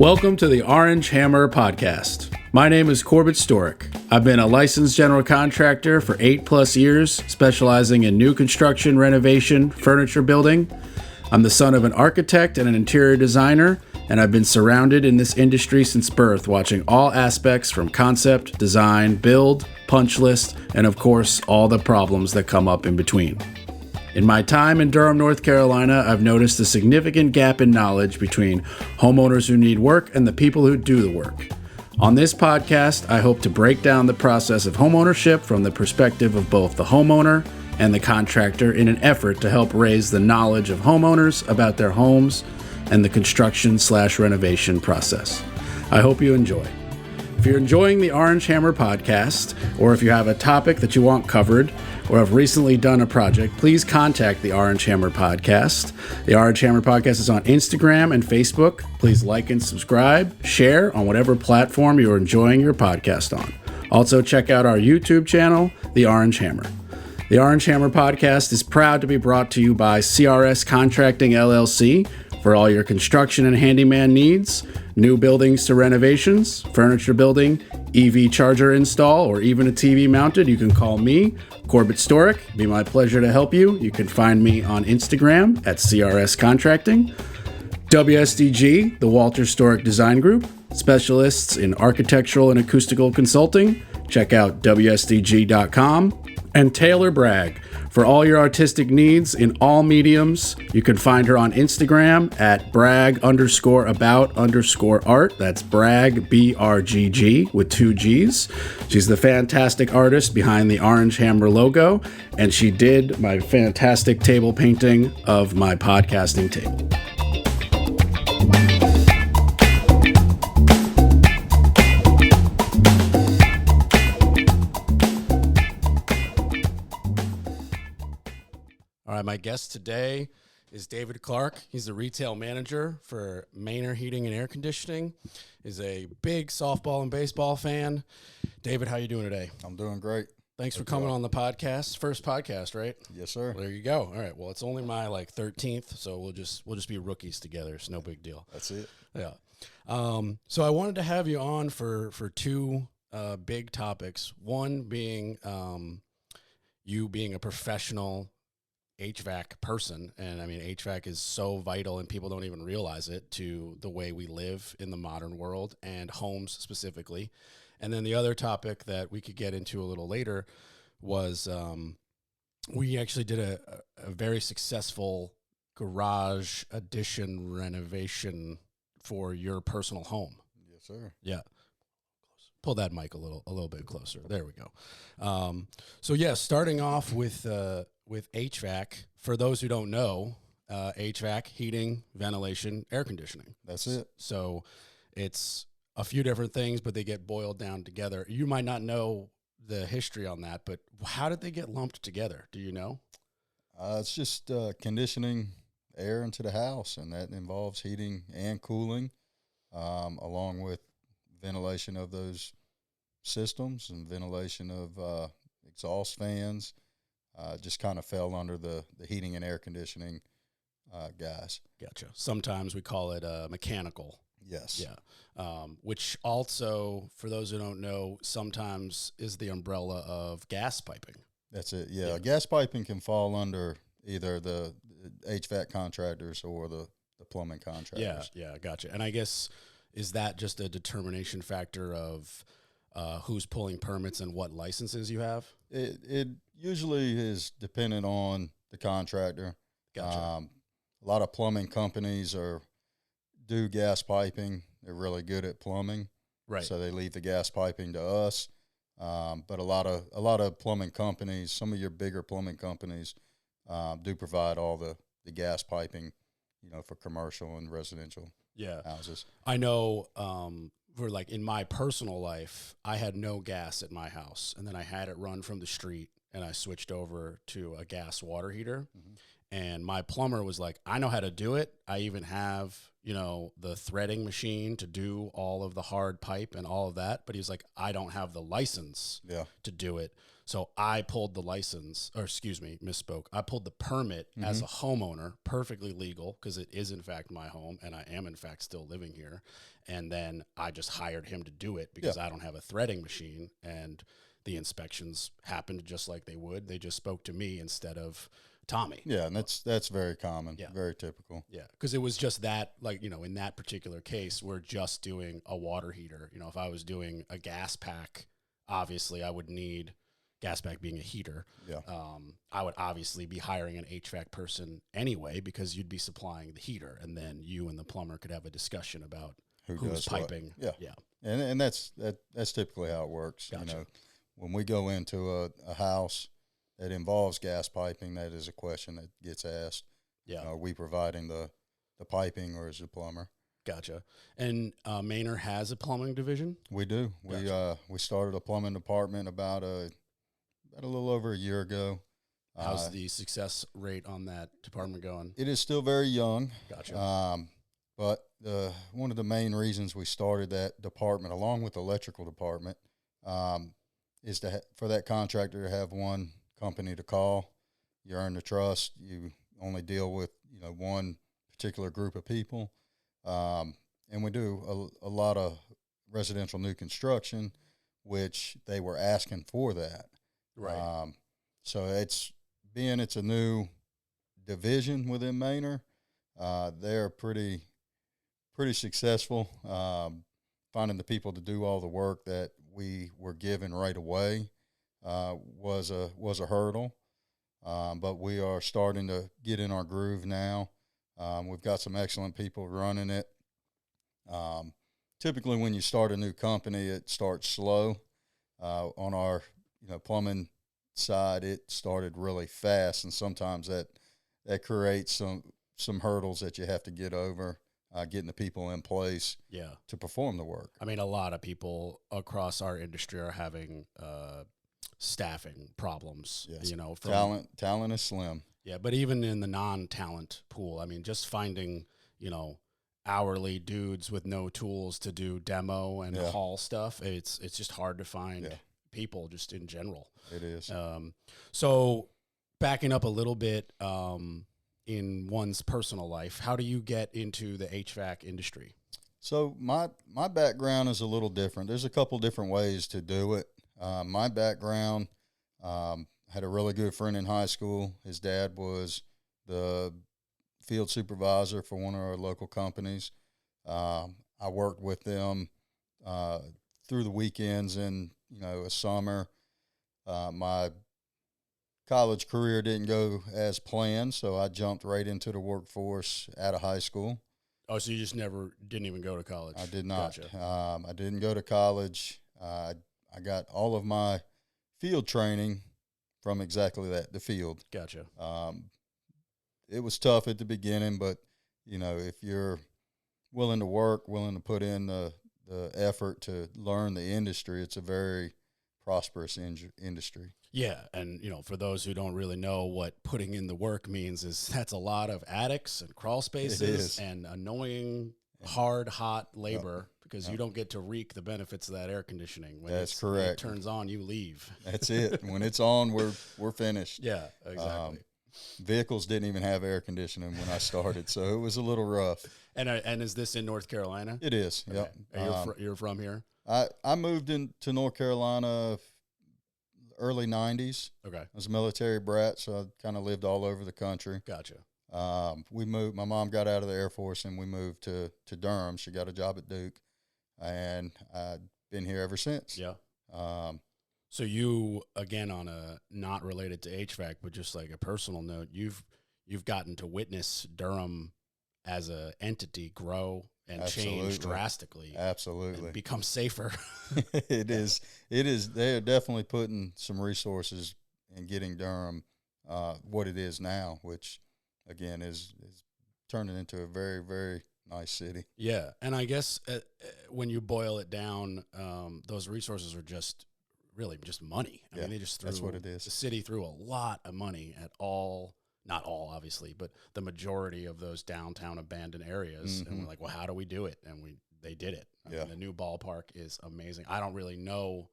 Welcome to the Orange Hammer Podcast. My name is Corbett Storick. I've been a licensed general contractor for 8+ years, specializing in new construction, renovation, furniture building. I'm the son of an architect and an interior designer, and I've been surrounded in this industry since birth, watching all aspects from concept, design, build, punch list, and of course, all the problems that come up in between. In my time in Durham, North Carolina, I've noticed a significant gap in knowledge between homeowners who need work and the people who do the work. On this podcast, I hope to break down the process of homeownership from the perspective of both the homeowner and the contractor in an effort to help raise the knowledge of homeowners about their homes and the construction/renovation process. I hope you enjoy. If you're enjoying the Orange Hammer Podcast, or if you have a topic that you want covered, or have recently done a project, please contact the Orange Hammer Podcast. The Orange Hammer Podcast is on Instagram and Facebook. Please like and subscribe, share on whatever platform you're enjoying your podcast on. Also, check out our YouTube channel, The Orange Hammer. The Orange Hammer Podcast is proud to be brought to you by CRS Contracting, LLC, for all your construction and handyman needs, new buildings to renovations, furniture building, EV charger install, or even a TV mounted. You can call me, Corbett Storick. It'd be my pleasure to help you. You can find me on Instagram at CRS Contracting. WSDG, the Walter Storick Design Group, specialists in architectural and acoustical consulting. Check out WSDG.com. And Taylor Bragg, for all your artistic needs in all mediums. You can find her on Instagram at brag_about_art. That's brag, BRGG, with 2 G's. She's the fantastic artist behind the Orange Hammer logo, and she did my fantastic table painting of my podcasting table. All right, my guest today is David Clark. He's the retail manager for Maynor Heating and Air Conditioning. He's a big softball and baseball fan. David, how you doing today? I'm doing great. Thanks for coming on the podcast. First podcast, right? Yes, sir. Well, there you go. All right. Well, it's only my 13th, so we'll just be rookies together. It's no big deal. That's it. Yeah. So I wanted to have you on for two big topics. One being you being a professional HVAC person, and I mean HVAC is so vital and people don't even realize it to the way we live in the modern world and homes specifically. And then the other topic that we could get into a little later was we actually did a very successful garage addition renovation for your personal home. Yes, sir. Yeah. Pull that mic a little bit closer. There we go. So yeah, starting off with HVAC. For those who don't know, HVAC, heating, ventilation, air conditioning. That's it. So it's a few different things, but they get boiled down together. You might not know the history on that, but how did they get lumped together? Do you know? It's just conditioning air into the house, and that involves heating and cooling, along with ventilation of those systems and ventilation of exhaust fans. Just kind of fell under the heating and air conditioning guys. Gotcha. Sometimes we call it mechanical. Yes. Yeah. Which also, for those who don't know, sometimes is the umbrella of gas piping. That's it. Yeah. Gas piping can fall under either the HVAC contractors or the plumbing contractors. Yeah. Gotcha. And I guess, is that just a determination factor of who's pulling permits and what licenses you have? It usually is dependent on the contractor. Gotcha. A lot of plumbing companies do gas piping. They're really good at plumbing, Right. so they leave the gas piping to us. But a lot of plumbing companies, some of your bigger plumbing companies, do provide all the gas piping, for commercial and residential houses. I know. For in my personal life, I had no gas at my house, and then I had it run from the street, and I switched over to a gas water heater. Mm-hmm. And my plumber was like, I know how to do it. I even have, the threading machine to do all of the hard pipe and all of that. But he was like, I don't have the license to do it. So I pulled the license, or excuse me, misspoke. I pulled the permit as a homeowner, perfectly legal, because it is in fact my home and I am in fact still living here. And then I just hired him to do it because I don't have a threading machine, and the inspections happened just like they would. They just spoke to me instead of Tommy. Yeah, and that's very common, very typical. Yeah, because it was just that, like, in that particular case, we're just doing a water heater. If I was doing a gas pack, obviously I would need gas pack being a heater. Yeah. I would obviously be hiring an HVAC person anyway, because you'd be supplying the heater, and then you and the plumber could have a discussion about who's piping. What. Yeah. And that's typically how it works. Gotcha. When we go into a house that involves gas piping, that is a question that gets asked. Yeah. Are we providing the the or is the plumber? Gotcha. And Maynor has a plumbing division? We do. Gotcha. We started a plumbing department about a little over a year ago. How's the success rate on that department going? It is still very young. Gotcha. But one of the main reasons we started that department, along with the electrical department, is for that contractor to have one company to call. You earn the trust. You only deal with one particular group of people, and we do a lot of residential new construction, which they were asking for that. Right. So it's a new division within Maynor. They're pretty successful. Finding the people to do all the work that we were given right away was a hurdle, but we are starting to get in our groove now. We've got some excellent people running it. Typically, when you start a new company, it starts slow. On our plumbing side, it started really fast, and sometimes that creates some hurdles that you have to get over. Getting the people in place to perform the work. I mean, a lot of people across our industry are having staffing problems. Yes. Talent is slim. Yeah, but even in the non-talent pool, I mean, just finding hourly dudes with no tools to do demo and haul stuff, it's just hard to find people just in general. It is. So backing up a little bit, in one's personal life, how do you get into the HVAC industry? So my background is a little different. There's a couple different ways to do it. My background, had a really good friend in high school. His dad was the field supervisor for one of our local companies. I worked with them through the weekends and a summer. My college career didn't go as planned, so I jumped right into the workforce out of high school. Oh, so you just didn't even go to college? I did not. Gotcha. I didn't go to college. I got all of my field training from exactly that, the field. Gotcha. It was tough at the beginning, but if you're willing to work, willing to put in the effort to learn the industry, it's a very prosperous industry. Yeah, and for those who don't really know what putting in the work means, that's a lot of attics and crawl spaces and annoying, hard, hot labor because you don't get to reap the benefits of that air conditioning. When That's correct. When it turns on, you leave. That's it. When it's on, we're finished. Yeah, exactly. Vehicles didn't even have air conditioning when I started, so it was a little rough. And is this in North Carolina? It is. Okay. Yep. You're from here? I moved into North Carolina early 90s. Okay. I was a military brat, so I kind of lived all over the country. Gotcha. We moved. My mom got out of the Air Force, and we moved to Durham. She got a job at Duke, and I've been here ever since. Yeah. So you, again, on a not related to HVAC, but just like a personal note, you've gotten to witness Durham as a entity grow and change drastically. Absolutely. And become safer. It is. They're definitely putting some resources in getting Durham what it is now, which, again, is turning into a very, very nice city. Yeah. And I guess when you boil it down, those resources are just money. I mean, they just threw that's what it is. The city threw a lot of money at all not all obviously, but the majority of those downtown abandoned areas. And we're like, well, how do we do it? And they did it. I mean, the new ballpark is amazing. I don't really know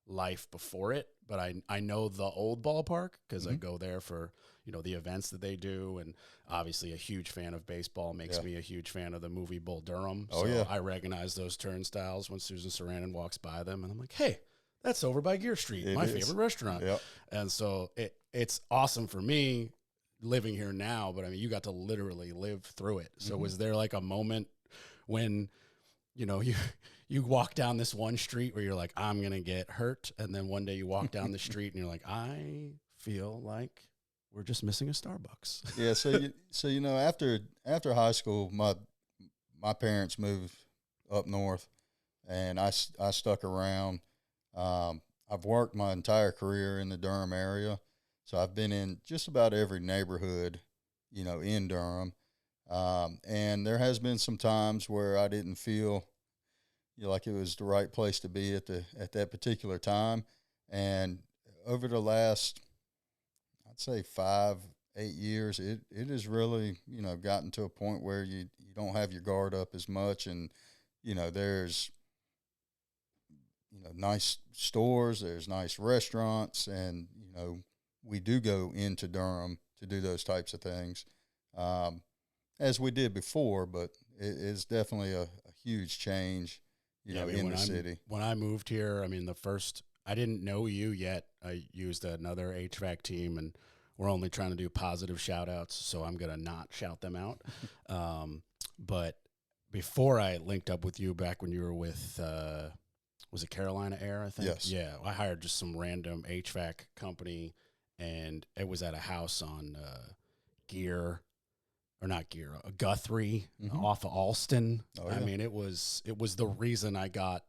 life before it, but I know the old ballpark because I go there for, the events that they do. And obviously a huge fan of baseball makes me a huge fan of the movie Bull Durham. So I recognize those turnstiles when Susan Sarandon walks by them, and I'm like, hey, that's over by Gear Street, my favorite restaurant. Yep. And so it's awesome for me living here now, but I mean, you got to literally live through it. So was there like a moment when, you walk down this one street where you're like, I'm going to get hurt. And then one day you walk down the street and you're like, I feel like we're just missing a Starbucks. Yeah. After high school, my parents moved up north, and I stuck around. I've worked my entire career in the Durham area. So I've been in just about every neighborhood, in Durham. And there has been some times where I didn't feel like it was the right place to be at that particular time. And over the last, I'd say 5-8 years, it has really, gotten to a point where you don't have your guard up as much. And, there's, nice stores, there's nice restaurants, and, we do go into Durham to do those types of things. As we did before, but it is definitely a huge change, in the city. When I moved here, I mean, I didn't know you yet. I used another HVAC team, and we're only trying to do positive shout outs, so I'm going to not shout them out. But before I linked up with you back when you were with, was it Carolina Air, I think? Yes. Yeah, I hired just some random HVAC company, and it was at a house on Guthrie off of Alston. Oh, yeah. I mean, it was the reason I got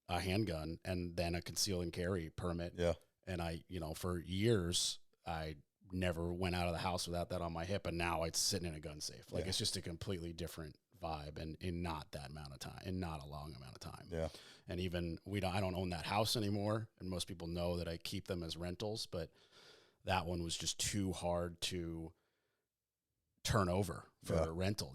a handgun and then a conceal and carry permit. Yeah. And I, for years, I never went out of the house without that on my hip. And now it's sitting in a gun safe. Like, it's just a completely different vibe, and in not that amount of time, in not a long amount of time. Yeah. And even I don't own that house anymore. And most people know that I keep them as rentals, but that one was just too hard to turn over for a rental.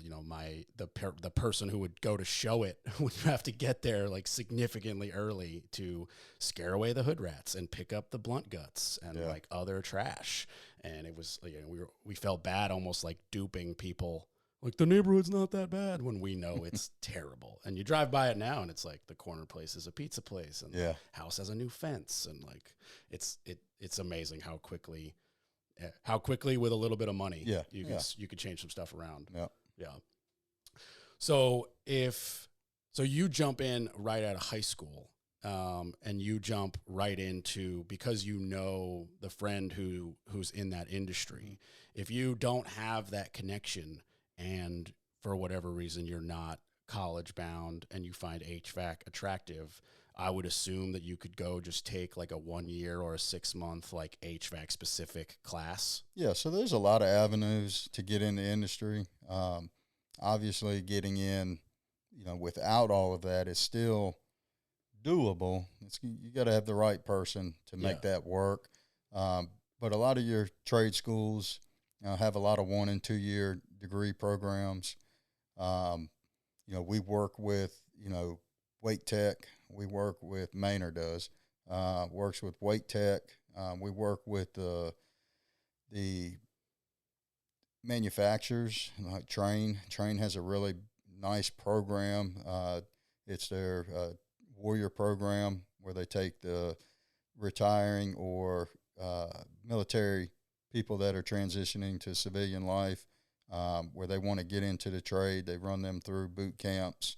The person who would go to show it would have to get there like significantly early to scare away the hood rats and pick up the blunt guts and like other trash. And it was, we felt bad, almost like duping people. Like, the neighborhood's not that bad, when we know it's terrible. And you drive by it now, and it's like the corner place is a pizza place, and the house has a new fence, and like it's amazing how quickly with a little bit of money, you could change some stuff around. Yeah. So you jump in right out of high school, and you jump right into, because the friend who's in that industry. If you don't have that connection, and for whatever reason you're not college bound and you find HVAC attractive, I would assume that you could go just take like a 1 year or a 6 month like HVAC specific class. Yeah, so there's a lot of avenues to get in the industry. Obviously, getting in, without all of that is still doable. You got to have the right person to make that work. But a lot of your trade schools have a lot of 1 and 2 year degree programs. We work with, Wake Tech. We work with Maynor works with Wake Tech. We work with the manufacturers, like Train. Train has a really nice program. It's their Warrior program, where they take the retiring or military people that are transitioning to civilian life, where they want to get into the trade. They run them through boot camps.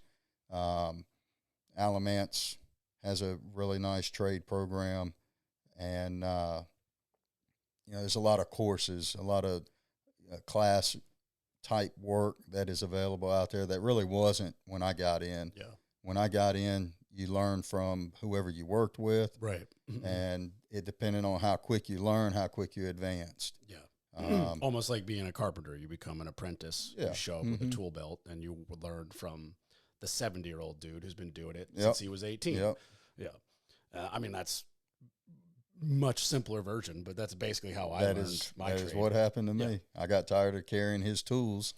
Alamance has a really nice trade program, and there's a lot of courses, a lot of class type work that is available out there that really wasn't when I got in. Yeah. When I got in, you learn from whoever you worked with, right? And it depended on how quick you learn, how quick you advanced. Yeah. Almost like being a carpenter, you become an apprentice. You show up with a tool belt, and you learn from the 70-year-old dude who's been doing it since he was 18. Yep. Yeah. I mean, that's much simpler version, but that's basically how I learned my trade. That is what happened to me. I got tired of carrying his tools,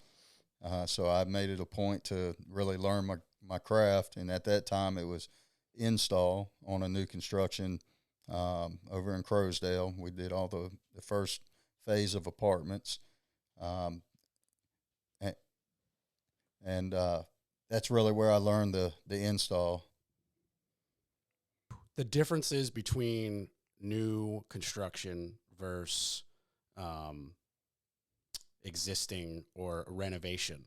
so I made it a point to really learn my craft. And at that time, it was install on a new construction over in Crowsdale. We did all the first phase of apartments, and that's really where I learned the install. The differences between new construction versus existing or renovation.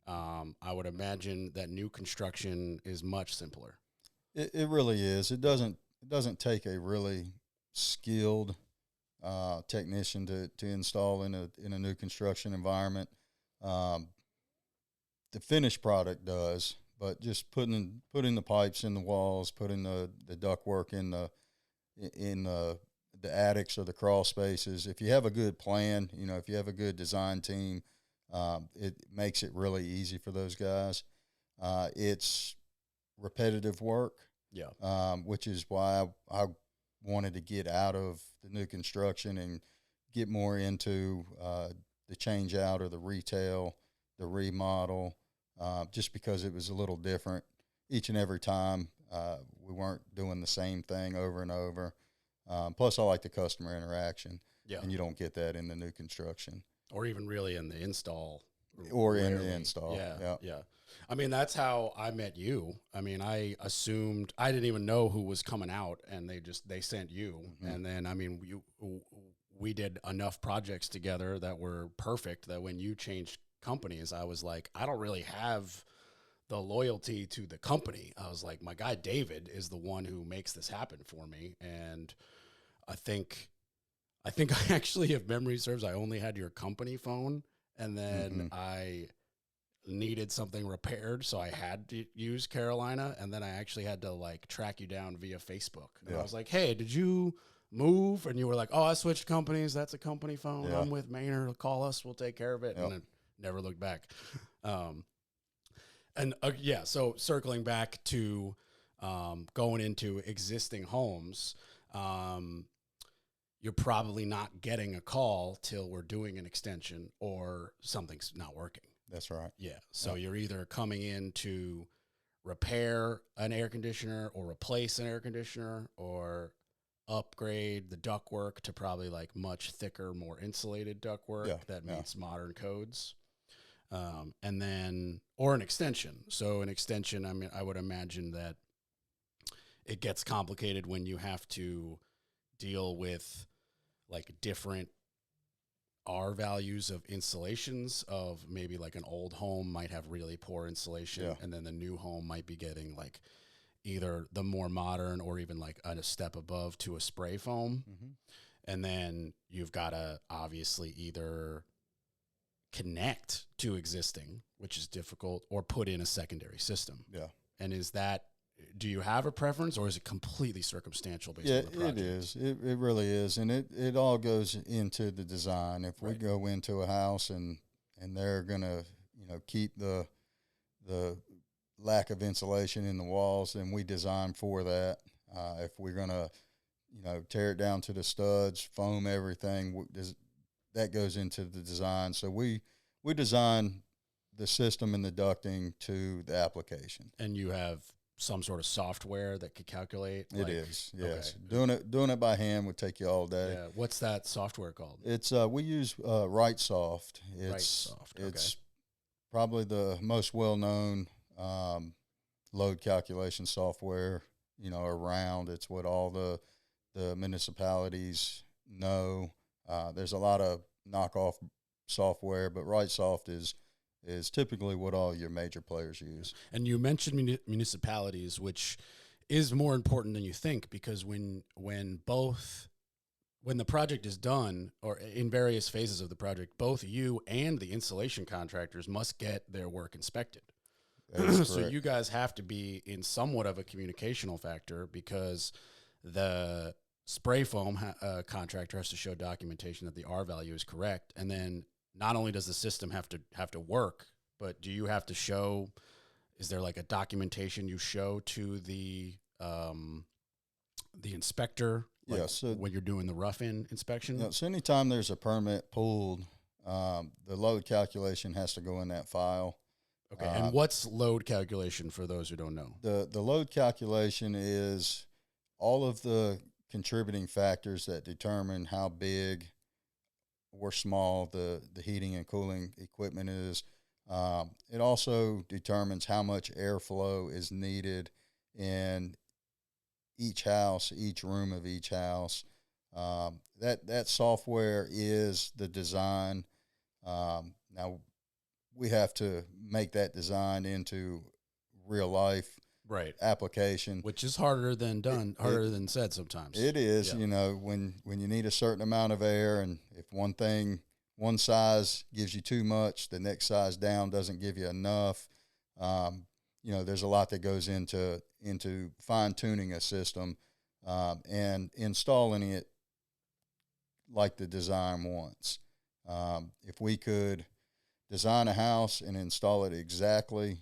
I would imagine that new construction is much simpler. It really is. It doesn't take a really skilled technician to install in a new construction environment. The finished product does, but just putting the pipes in the walls, putting the ductwork in the attics or the crawl spaces. If you have a good plan, if you have a good design team, it makes it really easy for those guys. It's repetitive work, which is why I wanted to get out of the new construction and get more into the change out or the retail, the remodel, just because it was a little different each and every time. We weren't doing the same thing over and over. Plus, I like the customer interaction, and you don't get that in the new construction. Or even really in the install. Or rarely. In the install. Yeah. I mean, that's how I met you. I mean, I assumed, I didn't even know who was coming out, and they sent you. Mm-hmm. And then, I mean, we did enough projects together that were perfect that when you changed companies, I was like, I don't really have the loyalty to the company. I was like, my guy David is the one who makes this happen for me. And I think I actually, if memory serves, I only had your company phone, and then I needed something repaired, so I had to use Carolina, and then I actually had to like track you down via Facebook. And I was like, hey, did you move? And you were like, oh, I switched companies. That's a company phone. I'm with Maynor. Call us. We'll take care of it. And then never looked back. So circling back to going into existing homes, you're probably not getting a call till we're doing an extension or something's not working. That's right. Yeah. So you're either coming in to repair an air conditioner or replace an air conditioner or upgrade the ductwork to probably like much thicker, more insulated ductwork that meets modern codes. And then, or an extension. So an extension, I mean, I would imagine that it gets complicated when you have to deal with like different R values of installations of maybe like an old home might have really poor insulation, and then the new home might be getting like either the more modern or even like a step above to a spray foam. And then you've got to obviously either connect to existing, which is difficult, or put in a secondary system. And is that, do you have a preference, or is it completely circumstantial based on the project? It is. It really is. And it all goes into the design. If we go into a house and they're going to, keep the lack of insulation in the walls, then we design for that. If we're going to, tear it down to the studs, foam everything, that goes into the design. So we design the system and the ducting to the application. And you have some sort of software that could calculate? It is, yes. Okay. Doing it by hand would take you all day. Yeah. What's that software called? It's we use RightSoft. It's probably the most well-known load calculation software, around. It's what all the municipalities know. There's a lot of knockoff software, but RightSoft is typically what all your major players use. And you mentioned municipalities, which is more important than you think, because when the project is done, or in various phases of the project, both you and the installation contractors must get their work inspected. So you guys have to be in somewhat of a communicational factor, because the spray foam contractor has to show documentation that the R value is correct, and then not only does the system have to work, but do you have to show? Is there like a documentation you show to the inspector Yeah. So when you're doing the rough-in inspection? so anytime there's a permit pulled, the load calculation has to go in that file. Okay. And what's load calculation for those who don't know? The load calculation is all of the contributing factors that determine how big or small the heating and cooling equipment is. It also determines how much airflow is needed in each house, each room of each house. That software is the design. Now we have to make that design into real life Right. application, Which is harder than than said sometimes. It is, Yeah. when you need a certain amount of air, and if one size gives you too much, the next size down doesn't give you enough. There's a lot that goes into fine tuning a system, and installing it like the design wants. If we could design a house and install it exactly,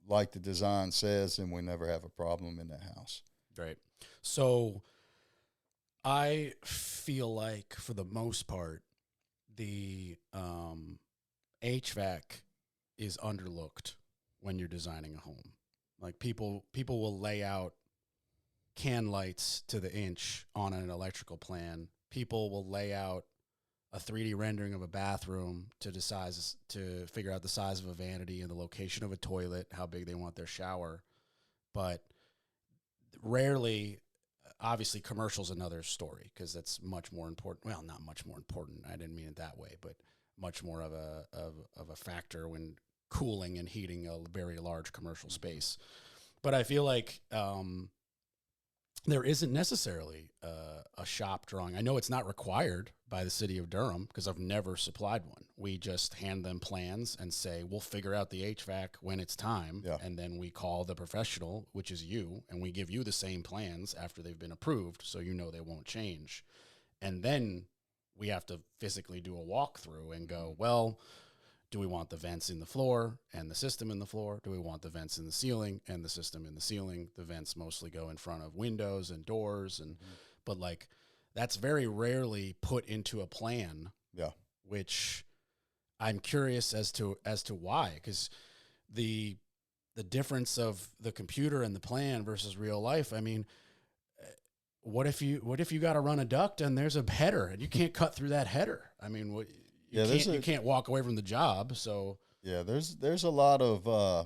like the design says, then we never have a problem in that house. Right. So I feel like for the most part, the HVAC is underlooked when you're designing a home. Like people will lay out can lights to the inch on an electrical plan. People will lay out a 3D rendering of a bathroom to figure out the size of a vanity and the location of a toilet, how big they want their shower. But rarely, obviously, commercial's another story because that's much more important. Well, not much more important. I didn't mean it that way, but much more of a factor when cooling and heating a very large commercial space. But I feel like there isn't necessarily a shop drawing. I know it's not required by the city of Durham because I've never supplied one. We just hand them plans and say, we'll figure out the HVAC when it's time. Yeah. And then we call the professional, which is you, and we give you the same plans after they've been approved so they won't change. And then we have to physically do a walkthrough and go, well, do we want the vents in the floor and the system in the floor? Do we want the vents in the ceiling and the system in the ceiling? The vents mostly go in front of windows and doors, but like that's very rarely put into a plan. Yeah. Which I'm curious as to why, because the difference of the computer and the plan versus real life. I mean, what if you got to run a duct and there's a header and you can't cut through that header? I mean, you can't walk away from the job. So yeah, there's a lot of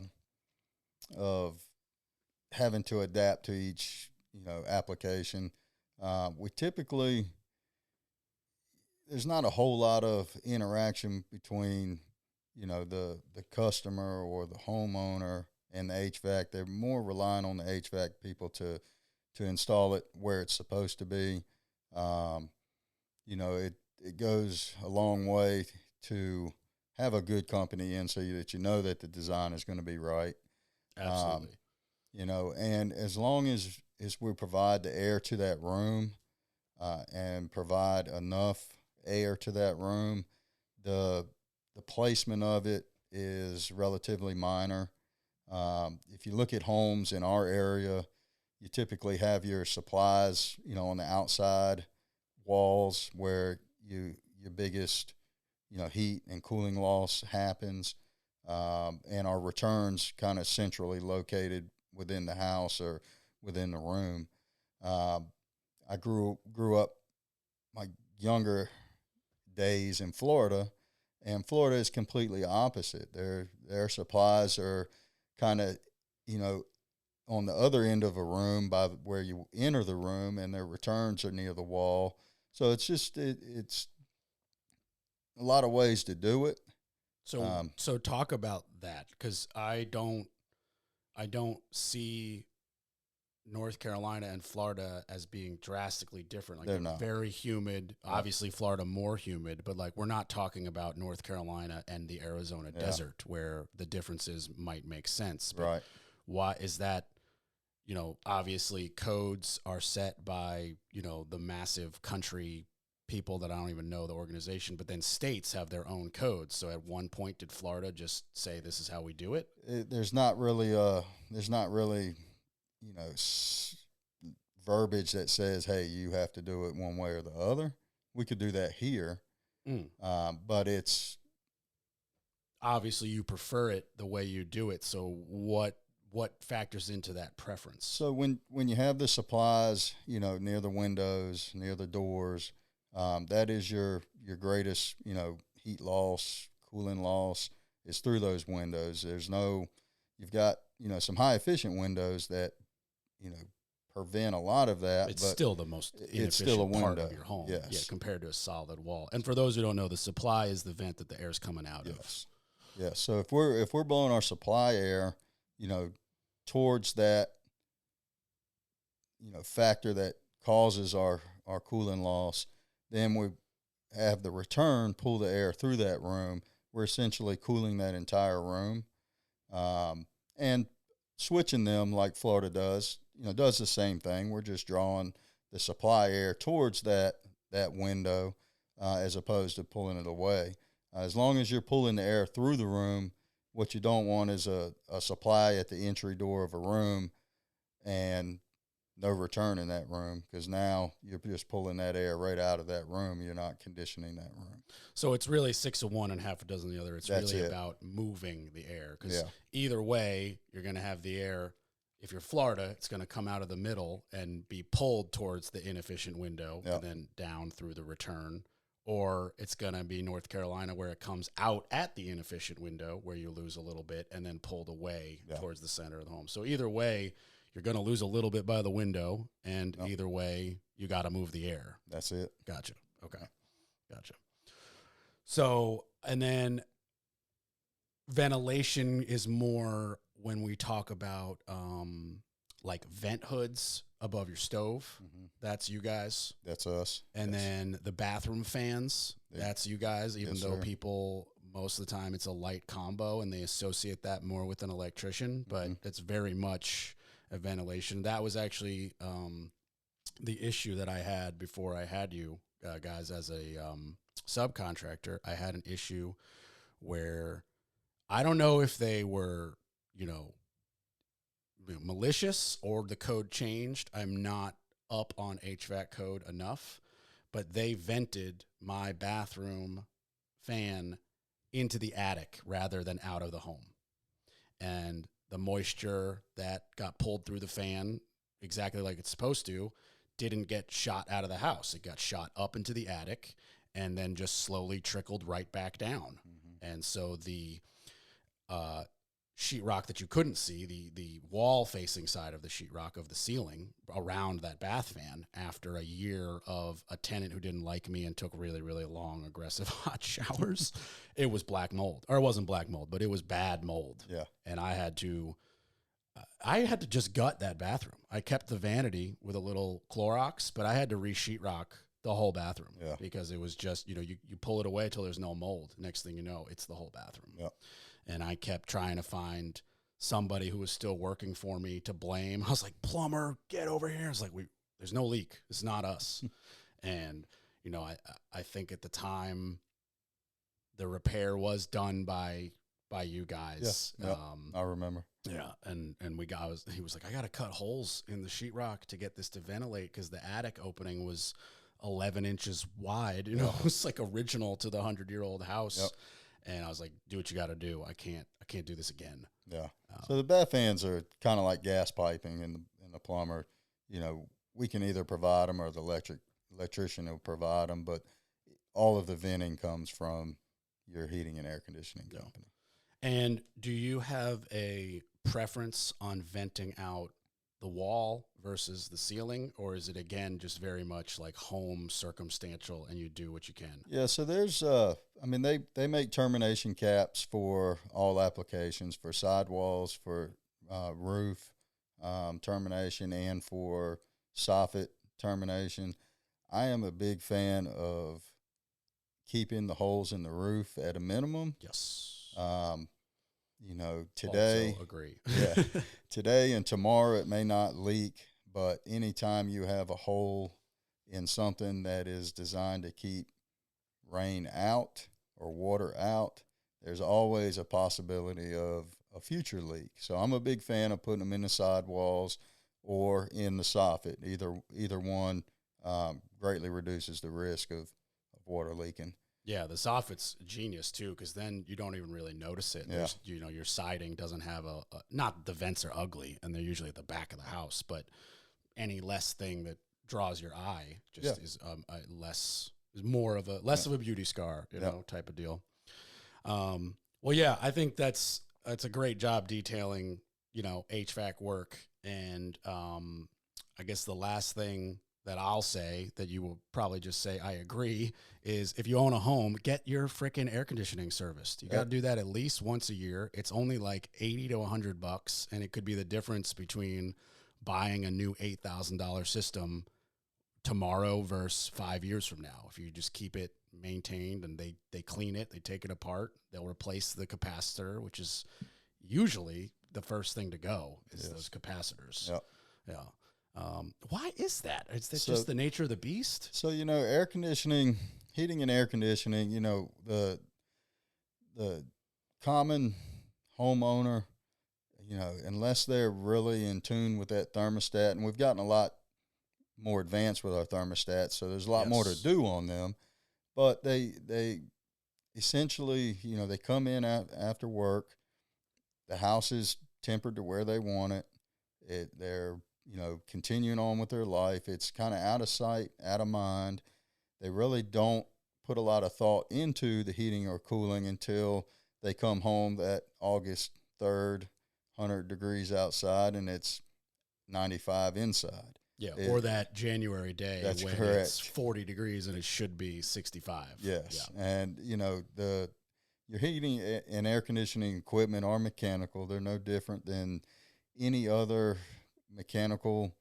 having to adapt to each application. We typically, there's not a whole lot of interaction between the customer or the homeowner and the HVAC. They're more relying on the HVAC people to install it where it's supposed to be. It goes a long way to have a good company in so that that the design is going to be right. absolutely. And as long as we provide the air to that room and provide enough air to that room, the placement of it is relatively minor. If you look at homes in our area, you typically have your supplies, on the outside walls where your biggest, heat and cooling loss happens, and our returns kind of centrally located within the house or within the room. I grew up my younger days in Florida, and Florida is completely opposite. Their supplies are kind of, on the other end of a room by where you enter the room, and their returns are near the wall. So it's just it's a lot of ways to do it. So talk about that, because I don't see North Carolina and Florida as being drastically different. Like They're not. Very humid. Yeah. Obviously, Florida more humid, but like we're not talking about North Carolina and the Arizona desert where the differences might make sense. But Right. why is that? Obviously codes are set by, the massive country people that I don't even know the organization, but then states have their own codes. So at one point, did Florida just say, this is how we do it? There's not really, verbiage that says, hey, you have to do it one way or the other. We could do that here, but it's obviously you prefer it the way you do it. So what factors into that preference? So when you have the supplies, you know, near the windows, near the doors, that is your greatest, you know, heat loss, cooling loss is through those windows. You've got, you know, some high efficient windows that, you know, prevent a lot of that. It's but still the most inefficient it's still a part window of your home, yes. yeah, compared to a solid wall. And for those who don't know, the supply is the vent that the air is coming out yes. of. Yeah. So if we're blowing our supply air, you know, towards that, you know, factor that causes our cooling loss, then we have the return pull the air through that room. We're essentially cooling that entire room, and switching them like Florida does, you know, does the same thing. We're just drawing the supply air towards that window, as opposed to pulling it away. As long as you're pulling the air through the room, what you don't want is a supply at the entry door of a room and no return in that room, because now you're just pulling that air right out of that room. You're not conditioning that room. So it's really 6 of one and half a dozen of the other. It's That's really it. about moving the air, because either way, you're going to have the air. If you're Florida, it's going to come out of the middle and be pulled towards the inefficient window and then down through the return. Or it's going to be North Carolina, where it comes out at the inefficient window where you lose a little bit and then pulled away towards the center of the home. So either way, you're going to lose a little bit by the window, and either way, you got to move the air. That's it. Gotcha. Okay. Gotcha. So, and then ventilation is more when we talk about like vent hoods above your stove. Mm-hmm. That's you guys. That's us. And then the bathroom fans, that's you guys, even though people, most of the time, it's a light combo and they associate that more with an electrician, but it's very much a ventilation. That was actually the issue that I had before I had you guys as a subcontractor. I had an issue where I don't know if they were, you know, malicious or the code changed. I'm not up on HVAC code enough, but they vented my bathroom fan into the attic rather than out of the home. And the moisture that got pulled through the fan, exactly like it's supposed to, didn't get shot out of the house. It got shot up into the attic and then just slowly trickled right back down. Mm-hmm. And so the sheetrock that you couldn't see, the wall-facing side of the sheetrock of the ceiling around that bath fan, after a year of a tenant who didn't like me and took really, really long, aggressive hot showers, it was black mold. Or it wasn't black mold, but it was bad mold. Yeah. And I had to just gut that bathroom. I kept the vanity with a little Clorox, but I had to re-sheetrock the whole bathroom because it was just, you know, you pull it away till there's no mold. Next thing you know, it's the whole bathroom. Yeah. And I kept trying to find somebody who was still working for me to blame. I was like, plumber, get over here. I was like, there's no leak. It's not us. And, you know, I think at the time the repair was done by you guys. Yeah. I remember. Yeah. And he was like, I got to cut holes in the sheetrock to get this to ventilate, because the attic opening was 11 inches wide. You know, it was like original to the 100-year-old house. Yep. And I was like, do what you got to do. I can't do this again. Yeah. So the bath fans are kind of like gas piping, and the plumber, you know, we can either provide them or the electrician will provide them, but all of the venting comes from your heating and air conditioning company. And do you have a preference on venting out the wall versus the ceiling, or is it again just very much like home circumstantial and you do what you can? Yeah, so there's they make termination caps for all applications, for sidewalls, for roof termination, and for soffit termination. I am a big fan of keeping the holes in the roof at a minimum. Yes. You know, today, also agree. Yeah, today and tomorrow it may not leak, but anytime you have a hole in something that is designed to keep rain out or water out, there's always a possibility of a future leak. So I'm a big fan of putting them in the sidewalls, or in the soffit. Either one greatly reduces the risk of water leaking. Yeah, the soffit's genius too, because then you don't even really notice it. Yeah. Your siding doesn't have not the vents are ugly and they're usually at the back of the house, but any less thing that draws your eye just is more of a less of a beauty scar, you know, type of deal. Well, yeah, I think that's a great job detailing, you know, HVAC work. And I guess the last thing that I'll say that you will probably just say I agree is if you own a home, get your freaking air conditioning serviced. You got to do that at least once a year. It's only like $80 to $100, and it could be the difference between buying a new $8,000 system tomorrow versus 5 years from now. If you just keep it maintained and they clean it, they take it apart, they'll replace the capacitor, which is usually the first thing to go is those capacitors. Yep. Yeah. Why is that? Is that just the nature of the beast? So, you know, air conditioning, heating and air conditioning, you know, the common homeowner, you know, unless they're really in tune with that thermostat, and we've gotten a lot more advanced with our thermostats, so there's a lot more to do on them, but they essentially, you know, they come in after work, the house is tempered to where they want it, they're, you know, continuing on with their life. It's kind of out of sight, out of mind. They really don't put a lot of thought into the heating or cooling until they come home that August 3rd, 100 degrees outside, and it's 95 inside. Yeah, or that January day when correct. It's 40 degrees and it should be 65. Yes, yeah. And, you know, your heating and air conditioning equipment are mechanical. They're no different than any other mechanical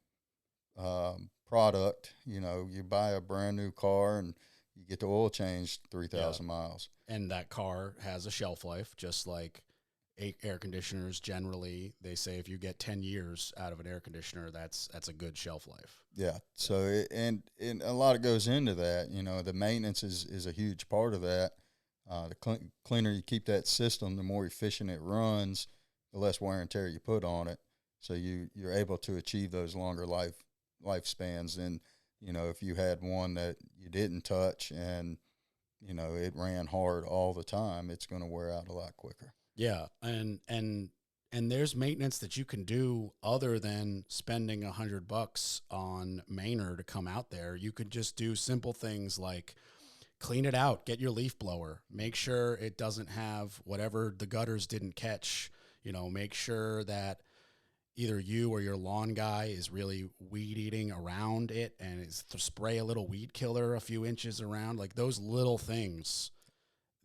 product. You know, you buy a brand new car and you get the oil changed 3,000 miles. And that car has a shelf life, just like air conditioners generally. They say if you get 10 years out of an air conditioner, that's a good shelf life. Yeah. So, and a lot goes into that. You know, the maintenance is a huge part of that. The cleaner you keep that system, the more efficient it runs, the less wear and tear you put on it. So you're able to achieve those longer lifespans than, you know, if you had one that you didn't touch and, you know, it ran hard all the time, it's going to wear out a lot quicker. Yeah, and there's maintenance that you can do other than spending $100 on Maynor to come out there. You could just do simple things like clean it out, get your leaf blower, make sure it doesn't have whatever the gutters didn't catch. You know, make sure that either you or your lawn guy is really weed eating around it and is to spray a little weed killer a few inches around. Like those little things,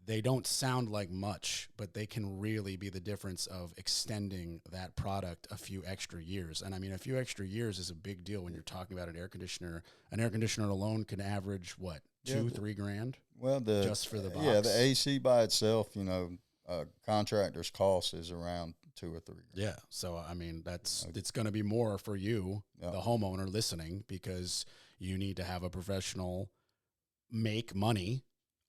they don't sound like much, but they can really be the difference of extending that product a few extra years. And I mean, a few extra years is a big deal when you're talking about an air conditioner. An air conditioner alone can average what, $2-3 grand? Well, just for the box. Yeah, the AC by itself, you know, contractor's cost is around $2 or $3 grand. Yeah. So, I mean, it's going to be more for you, the homeowner listening, because you need to have a professional make money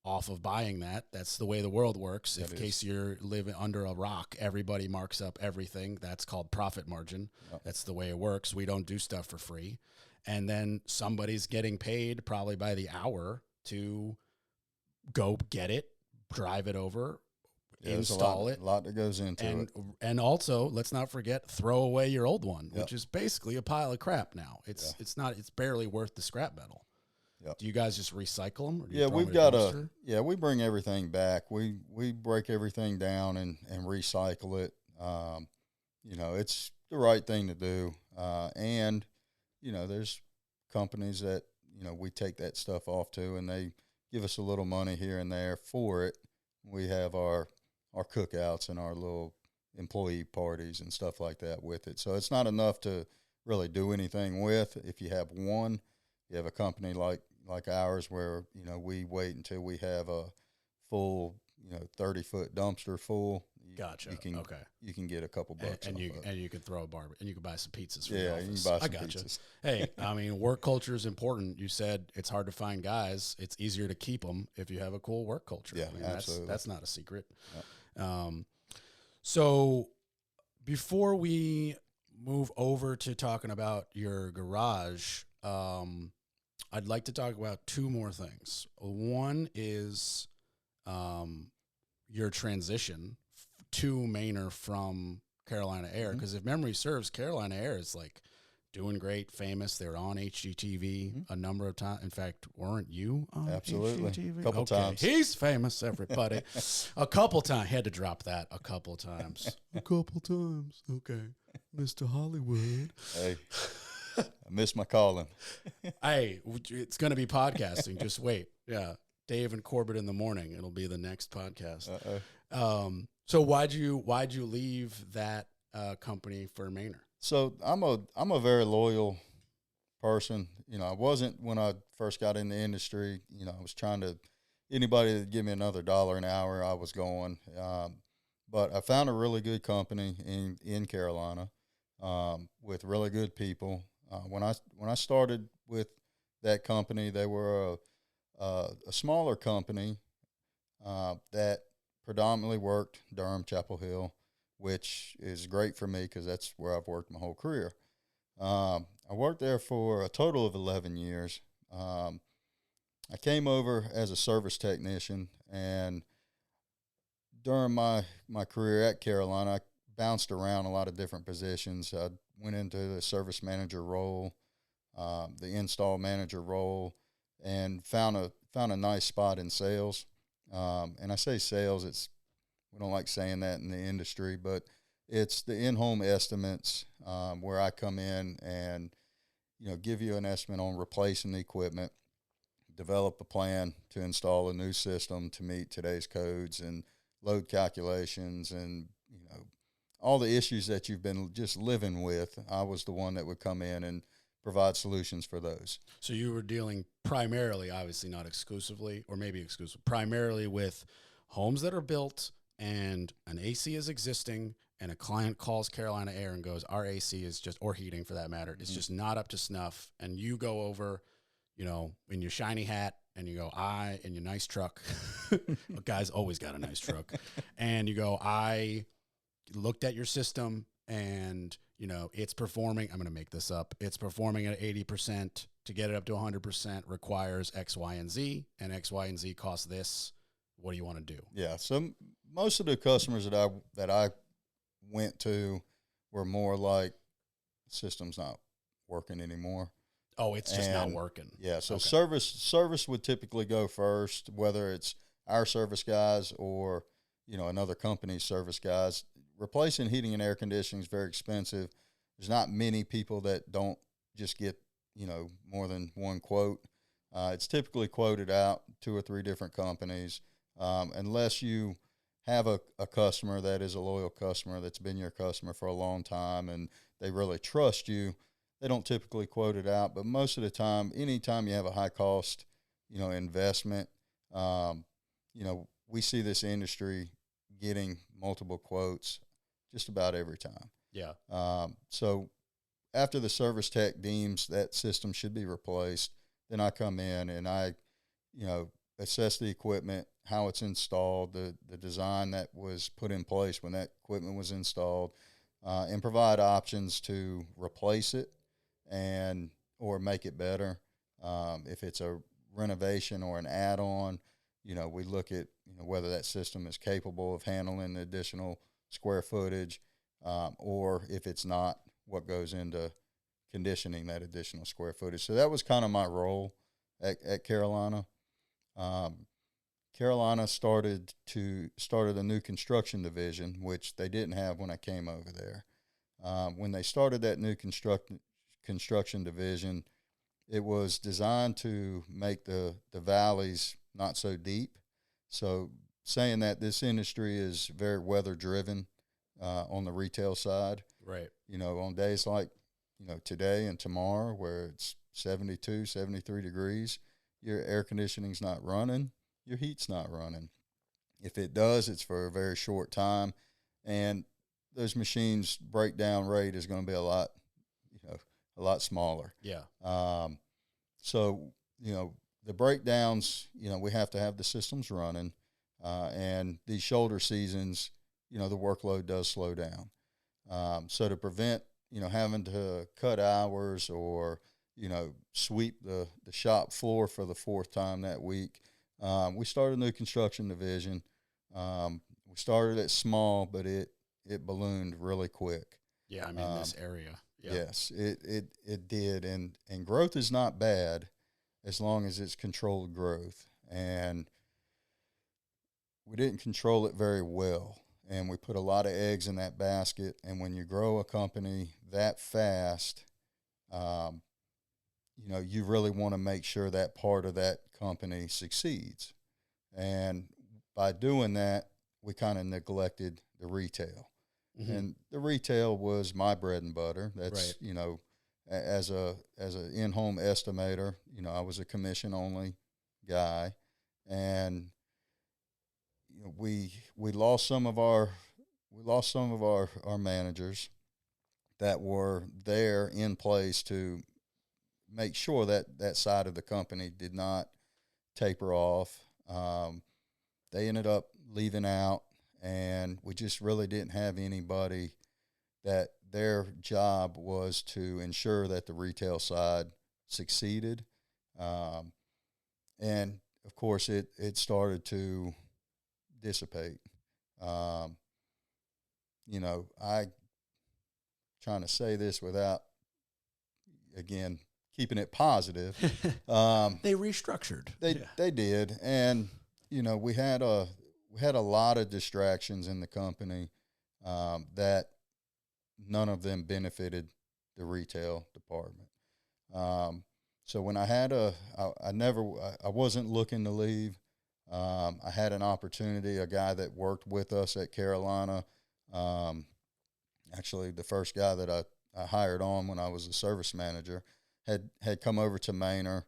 off of buying that. That's the way the world works. In case you're living under a rock, everybody marks up everything. That's called profit margin. Yep. That's the way it works. We don't do stuff for free. And then somebody's getting paid probably by the hour to go get it, drive it over, install it. A lot that goes into it. And also, let's not forget, throw away your old one, which is basically a pile of crap now. It's barely worth the scrap metal. Yep. Do you guys just recycle them? Or do you we've got we bring everything back. We break everything down and recycle it. You know, it's the right thing to do. And, you know, there's companies that, you know, we take that stuff off to, and they give us a little money here and there for it. We have our cookouts and our little employee parties and stuff like that with it. So it's not enough to really do anything with. If you have you have a company like ours where, you know, we wait until we have a full, you know, 30-foot dumpster full. Gotcha. You can get a couple bucks. And you can throw a barbecue, and you can buy some pizzas for the office. You can buy some pizzas. Hey, I mean, work culture is important. You said it's hard to find guys. It's easier to keep them if you have a cool work culture. Yeah, I mean, absolutely. That's not a secret. Yep. So before we move over to talking about your garage, I'd like to talk about two more things. One is your transition to Maynor from Carolina Air, because if memory serves, Carolina Air is like doing great, famous. They're on HGTV a number of times. In fact, weren't you on Absolutely. HGTV? A couple times. He's famous, everybody. A couple times. Had to drop that a couple times. A couple times. Okay. Mr. Hollywood. Hey, I miss my calling. Hey, it's going to be podcasting. Just wait. Yeah. Dave and Corbett in the morning. It'll be the next podcast. So why'd you leave that company for Maynor? So I'm a very loyal person. You know, I wasn't when I first got in the industry. You know, I was trying to anybody that give me another $1 an hour, I was going. But I found a really good company in Carolina with really good people. When I started with that company, they were a smaller company that predominantly worked Durham, Chapel Hill, which is great for me because that's where I've worked my whole career. I worked there for a total of 11 years. I came over as a service technician, and during my career at Carolina, I bounced around a lot of different positions. I went into the service manager role, the install manager role, and found a nice spot in sales. And I say sales, we don't like saying that in the industry, but it's the in-home estimates where I come in and, you know, give you an estimate on replacing the equipment, develop a plan to install a new system to meet today's codes and load calculations and, you know, all the issues that you've been just living with. I was the one that would come in and provide solutions for those. So you were dealing primarily, obviously not exclusively, or maybe exclusive, primarily with homes that are built and an AC is existing, and a client calls Carolina Air and goes, our AC is just, or heating for that matter, is just not up to snuff. And you go over, you know, in your shiny hat, and you go, in your nice truck. A guy's always got a nice truck. And you go, I looked at your system and, you know, it's performing. I'm going to make this up. It's performing at 80%. To get it up to 100% requires X, Y, and Z, and X, Y, and Z costs this. What do you want to do? Yeah. So most of the customers that I went to were more like, system's not working anymore. Oh, it's just not working. Yeah. So okay. service would typically go first, whether it's our service guys or, you know, another company's service guys. Replacing heating and air conditioning is very expensive. There's not many people that don't just get, you know, more than one quote. It's typically quoted out 2 or 3 different companies. Unless you have a customer that is a loyal customer that's been your customer for a long time and they really trust you, they don't typically quote it out. But most of the time, anytime you have a high cost, you know, investment, you know, we see this industry getting multiple quotes just about every time. Yeah. So after the service tech deems that system should be replaced, then I come in and I, you know, assess the equipment, how it's installed, the design that was put in place when that equipment was installed, and provide options to replace it and or make it better. If it's a renovation or an add-on, you know, we look at, you know, whether that system is capable of handling the additional square footage, or if it's not, what goes into conditioning that additional square footage. So that was kind of my role at Carolina. Carolina started a new construction division, which they didn't have when I came over there. When they started that new construction division, it was designed to make the valleys not so deep. So saying that this industry is very weather driven on the retail side. Right. You know, on days like, you know, today and tomorrow where it's 72, 73 degrees, your air conditioning's not running, your heat's not running. If it does, it's for a very short time, and those machines' breakdown rate is going to be a lot smaller. Yeah. So, you know, the breakdowns, you know, we have to have the systems running, and these shoulder seasons, you know, the workload does slow down. So to prevent, having to cut hours or, sweep the shop floor for the fourth time that week. We started a new construction division. We started it small, but it ballooned really quick. Yeah, I mean, this area. Yeah. Yes, it did. And growth is not bad as long as it's controlled growth. And we didn't control it very well. And we put a lot of eggs in that basket. And when you grow a company that fast, you really want to make sure that part of that company succeeds. And by doing that, we kind of neglected the retail. Mm-hmm. And the retail was my bread and butter. That's, right. As an in-home estimator, I was a commission only guy. And we lost some of our managers that were there in place to make sure that side of the company did not taper off. They ended up leaving out, and we just really didn't have anybody that their job was to ensure that the retail side succeeded. And of course it started to dissipate. I trying to say this without, again, keeping it positive. They restructured. They did. And, we had a lot of distractions in the company that none of them benefited the retail department. So when I wasn't looking to leave. I had an opportunity, a guy that worked with us at Carolina, actually the first guy that I hired on when I was a service manager, had come over to Maynor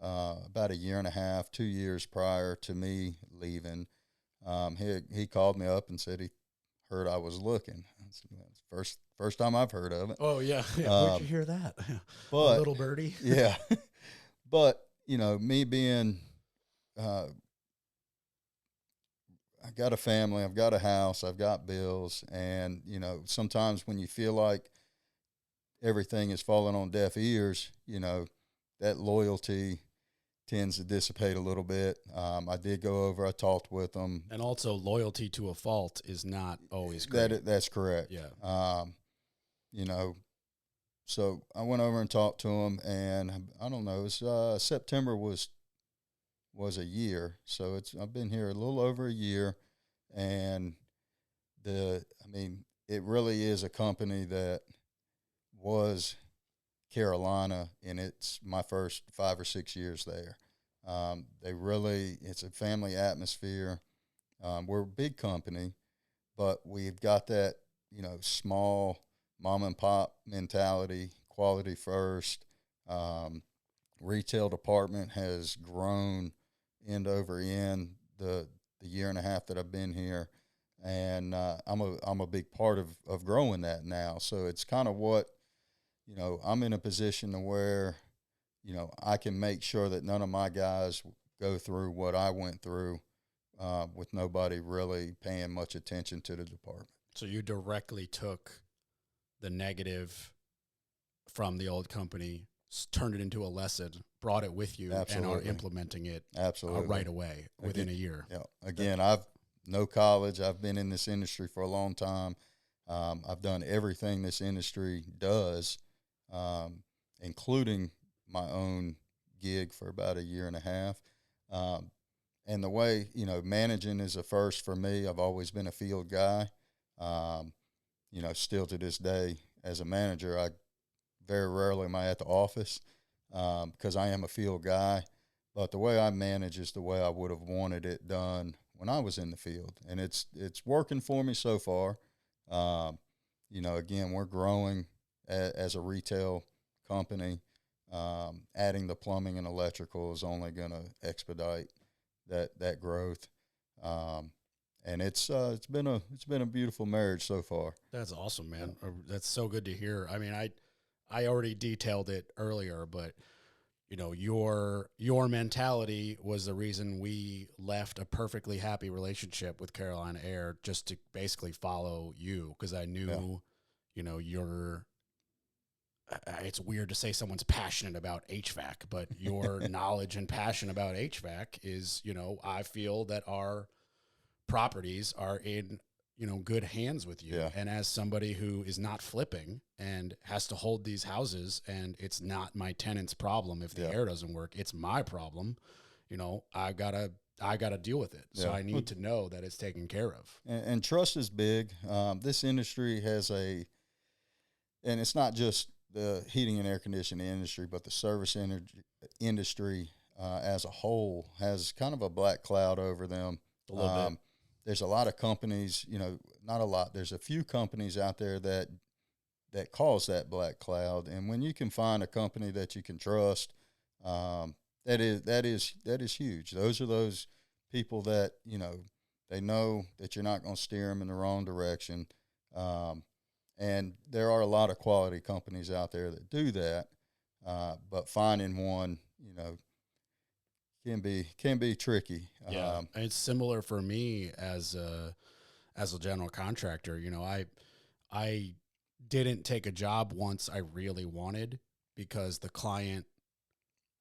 about a year and a half, 2 years prior to me leaving. He called me up and said he heard I was looking. I said, first time I've heard of it. Oh, yeah. Where'd you hear that? But, a little birdie? Yeah. But, me being I got a family, I've got a house, I've got bills, and, sometimes when you feel like everything is falling on deaf ears, that loyalty tends to dissipate a little bit. I did go over, I talked with them. And also loyalty to a fault is not always great. That's correct. Yeah. So I went over and talked to them, and I don't know, it was, September was a year. So I've been here a little over a year, and it really is a company that was Carolina, and it's my first 5 or 6 years there. It's a family atmosphere. We're a big company, but we've got that, small mom and pop mentality, quality first. Retail department has grown end over end the year and a half that I've been here, and I'm a big part of growing that now. So it's kind of what, I'm in a position to where, I can make sure that none of my guys go through what I went through with nobody really paying much attention to the department. So you directly took the negative from the old company, turned it into a lesson, brought it with you, Absolutely. And are implementing it Absolutely. Right away within a year. Yeah. Again, I've no college. I've been in this industry for a long time. I've done everything this industry does, including my own gig for about a year and a half. And the way, managing is a first for me. I've always been a field guy. Still to this day, as a manager, I very rarely am I at the office because I am a field guy. But the way I manage is the way I would have wanted it done when I was in the field, and it's working for me so far. Again, we're growing as a retail company. Adding the plumbing and electrical is only going to expedite that growth. And it's been a beautiful marriage so far. That's awesome, man. That's so good to hear. I mean, I already detailed it earlier, but your mentality was the reason we left a perfectly happy relationship with Carolina Air, just to basically follow you, because I knew, your it's weird to say someone's passionate about HVAC, but your knowledge and passion about HVAC is, I feel that our properties are in, good hands with you. Yeah. And as somebody who is not flipping and has to hold these houses, and it's not my tenant's problem if the air doesn't work, it's my problem. I gotta deal with it. So I need to know that it's taken care of. And trust is big. This industry has and it's not just the heating and air conditioning industry, but the service industry as a whole has kind of a black cloud over them. A little bit. There's a lot of companies, not a lot. There's a few companies out there that cause that black cloud. And when you can find a company that you can trust, that is huge. Those are those people that, they know that you're not going to steer them in the wrong direction. And there are a lot of quality companies out there that do that. But finding one, can be tricky. Yeah, it's similar for me as a general contractor. I didn't take a job once I really wanted because the client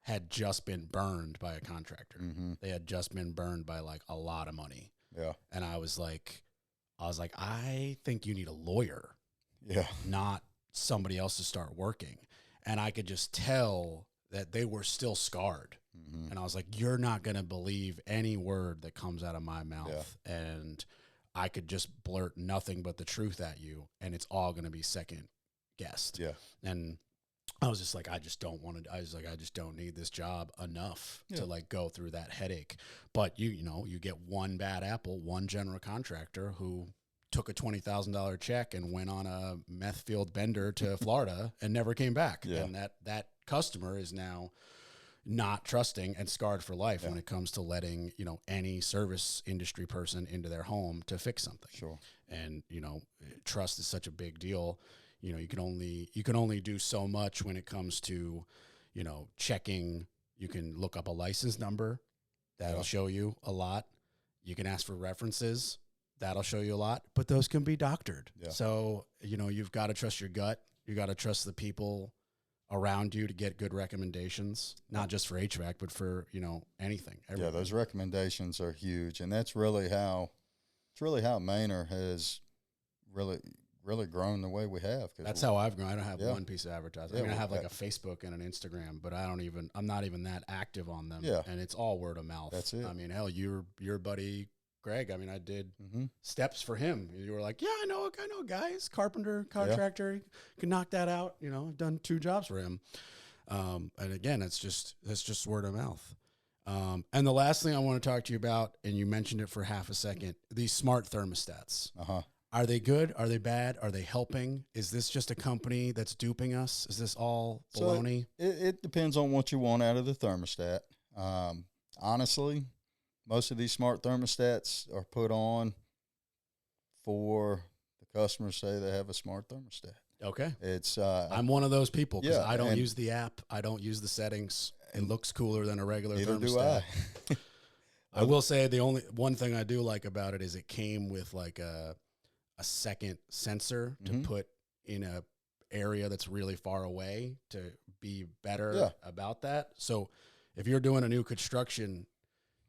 had just been burned by a contractor. Mm-hmm. They had just been burned by like a lot of money. Yeah. And I was like, I think you need a lawyer. Yeah. Not somebody else to start working. And I could just tell that they were still scarred. Mm-hmm. And I was like, you're not going to believe any word that comes out of my mouth. Yeah. And I could just blurt nothing but the truth at you, and it's all going to be second guessed. Yeah. And I was just like, I just don't need this job enough to like go through that headache. But you get one bad apple, one general contractor who took a $20,000 check and went on a meth field bender to Florida and never came back. Yeah. And that customer is now not trusting and scarred for life when it comes to letting, any service industry person into their home to fix something. Sure. And, trust is such a big deal. You can only do so much when it comes to, checking. You can look up a license number. That'll show you a lot. You can ask for references. That'll show you a lot, but those can be doctored. Yeah. So, you've got to trust your gut. You got to trust the people around you to get good recommendations, not just for HVAC, but for, anything. Everything. Yeah, those recommendations are huge. And that's really how Maynor has really grown the way we have. That's how I've grown. I don't have one piece of advertising. I have like a Facebook and an Instagram, but I'm not even that active on them. Yeah. And it's all word of mouth. That's it. I mean, hell, your buddy Greg, I did steps for him. You were like, yeah, I know a guy. He's carpenter, contractor. He can knock that out. I've done 2 jobs for him. And again, that's just word of mouth. And the last thing I want to talk to you about, and you mentioned it for half a second, these smart thermostats. Uh-huh. Are they good? Are they bad? Are they helping? Is this just a company that's duping us? Is this all baloney? So it depends on what you want out of the thermostat. Honestly, most of these smart thermostats are put on for the customers say they have a smart thermostat. Okay. It's I'm one of those people because I don't use the app. I don't use the settings. It looks cooler than a regular thermostat. Do I. I will say the only one thing I do like about it is it came with like a second sensor to put in a area that's really far away to be better about that. So if you're doing a new construction,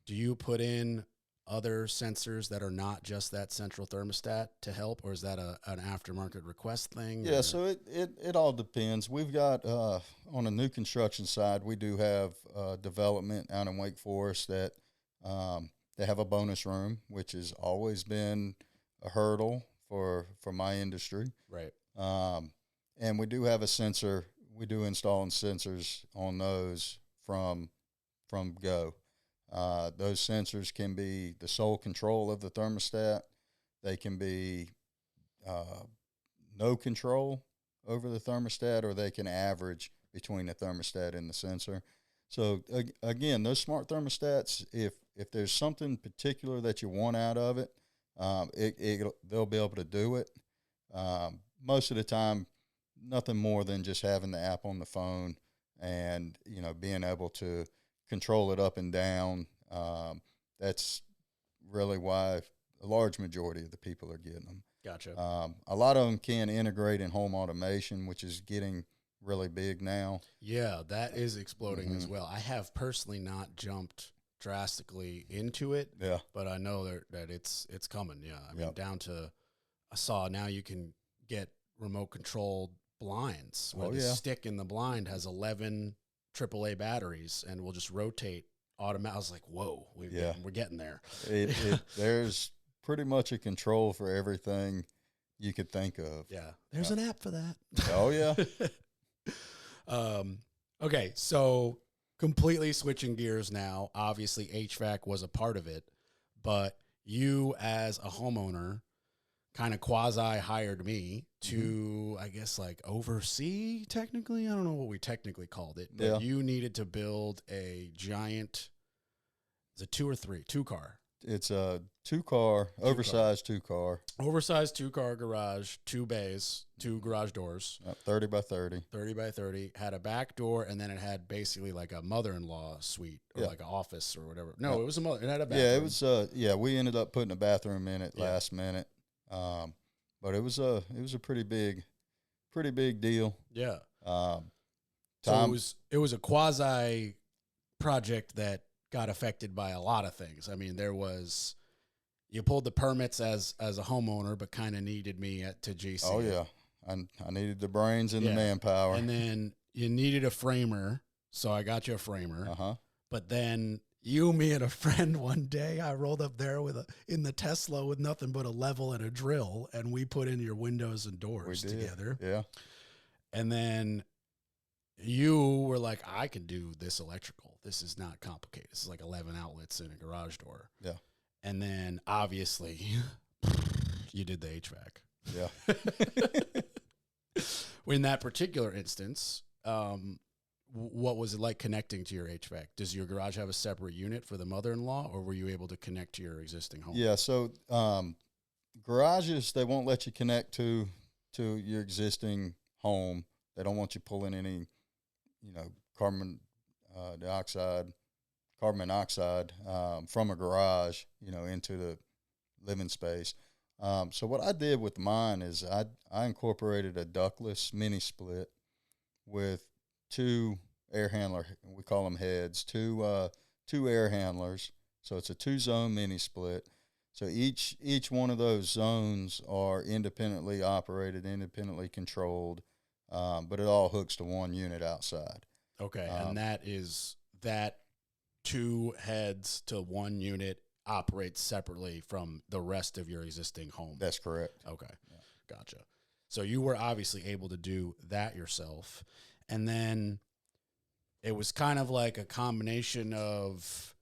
do you put in other sensors that are not just that central thermostat to help, or is that an aftermarket request thing? Yeah, so it all depends. We've got on a new construction side, we do have development out in Wake Forest that they have a bonus room, which has always been a hurdle for my industry. Right. And we do have a sensor. We do install sensors on those from go. Those sensors can be the sole control of the thermostat. They can be no control over the thermostat, or they can average between the thermostat and the sensor. So again, those smart thermostats, if there's something particular that you want out of it, they'll be able to do it. Most of the time, nothing more than just having the app on the phone and being able to control it up and down. That's really why a large majority of the people are getting them. Gotcha. A lot of them can integrate in home automation, which is getting really big now. Yeah, that is exploding as well. I have personally not jumped drastically into it, Yeah. but I know that it's coming. Yeah, I mean, Yep. down to I saw now you can get remote controlled blinds where Oh, the yeah. stick in the blind has 11 AAA batteries and will just rotate automatic. I was like, whoa, we're getting there. There's pretty much a control for everything you could think of. Yeah, there's an app for that. Oh, yeah. Okay, so completely switching gears now. Obviously, HVAC was a part of it, but you as a homeowner kind of quasi hired me to, I guess, like oversee technically. I don't know what we technically called it, but Yeah. you needed to build a giant, is it 2 or 3? 2-car. It's a oversized two-car. Oversized 2-car garage, 2 bays, 2 garage doors. 30 by 30. 30 by 30, had a back door, and then it had basically like a mother-in-law suite or like an office or whatever. No, it was it had a bathroom. Yeah, it was, we ended up putting a bathroom in it last minute. But it was a pretty big deal. Yeah. So it was a quasi project that got affected by a lot of things. I mean, you pulled the permits as a homeowner, but kind of needed me to GC. Oh yeah. I needed the brains and the manpower. And then you needed a framer, so I got you a framer. Uh-huh. But then me and a friend one day, I rolled up there in the Tesla with nothing but a level and a drill, and we put in your windows and doors together. Yeah. And then you were like, I can do this electrical. This is not complicated. This is like 11 outlets in a garage door. Yeah. And then obviously you did the HVAC. Yeah. In that particular instance, what was it like connecting to your HVAC? Does your garage have a separate unit for the mother-in-law, or were you able to connect to your existing home? Yeah. So, garages, they won't let you connect to your existing home. They don't want you pulling any, carbon monoxide from a garage, into the living space. So what I did with mine is I incorporated a ductless mini split with 2 air handler, we call them heads, 2 air handlers. So it's a 2-zone mini split. So each one of those zones are independently operated, independently controlled, but it all hooks to one unit outside. Okay, and that 2 heads to 1 unit operates separately from the rest of your existing home. That's correct. Okay, gotcha. So you were obviously able to do that yourself. And then it was kind of like a combination of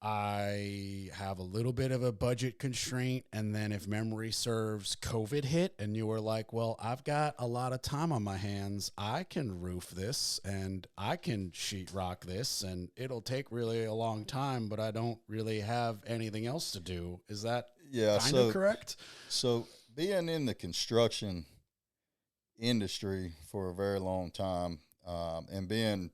I have a little bit of a budget constraint, and then if memory serves, COVID hit, and you were like, well, I've got a lot of time on my hands. I can roof this, and I can sheetrock this, and it'll take really a long time, but I don't really have anything else to do. Is that kind of correct? So being in the construction industry for a very long time, and being,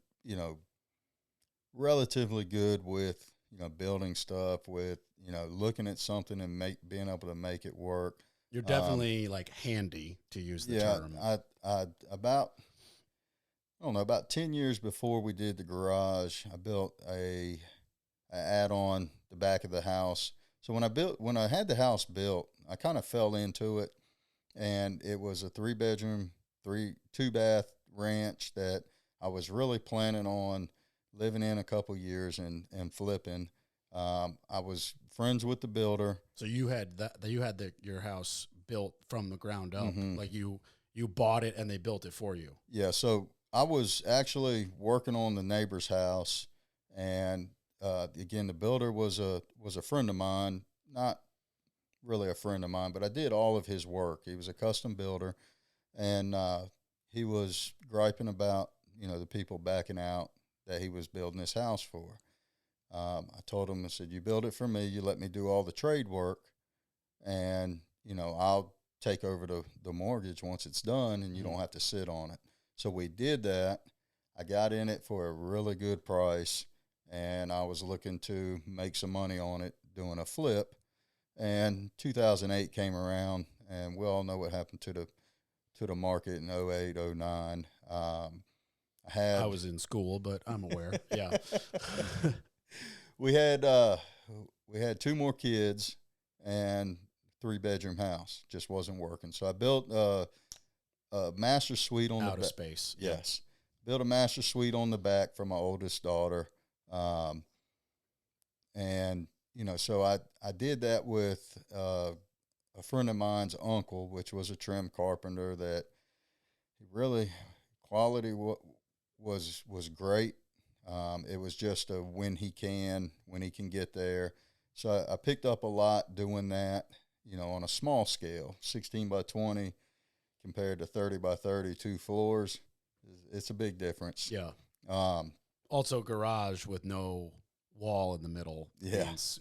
relatively good with, building stuff, with, looking at something and being able to make it work. You're definitely like handy, to use the term. About 10 years before we did the garage, I built a add-on the back of the house. So when I had the house built, I kind of fell into it, and it was a 3-bedroom, 2-bath ranch that I was really planning on living in a couple years and flipping. I was friends with the builder. So you had your house built from the ground up, like you bought it and they built it for you. Yeah. So I was actually working on the neighbor's house, and again, the builder was a friend of mine, not really a friend of mine, but I did all of his work. He was a custom builder, and he was griping about, the people backing out that he was building this house for. I told him, I said, you build it for me, you let me do all the trade work, and, I'll take over the mortgage once it's done, and you don't have to sit on it. So we did that. I got in it for a really good price, and I was looking to make some money on it doing a flip. And 2008 came around, and we all know what happened to to the market in 08, 09. I was in school, but I'm aware. Yeah. We had 2 more kids and 3-bedroom house. Just wasn't working. So I built a master suite on the Out of back. space. Yes. Built a master suite on the back for my oldest daughter. And, so I did that with a friend of mine's uncle, which was a trim carpenter that really quality was great. It was just a when he can get there. So I picked up a lot doing that, on a small scale, 16 by 20 compared to 30 by 30, 2 floors. It's a big difference. Yeah. Also, garage with no wall in the middle. Yeah. Means,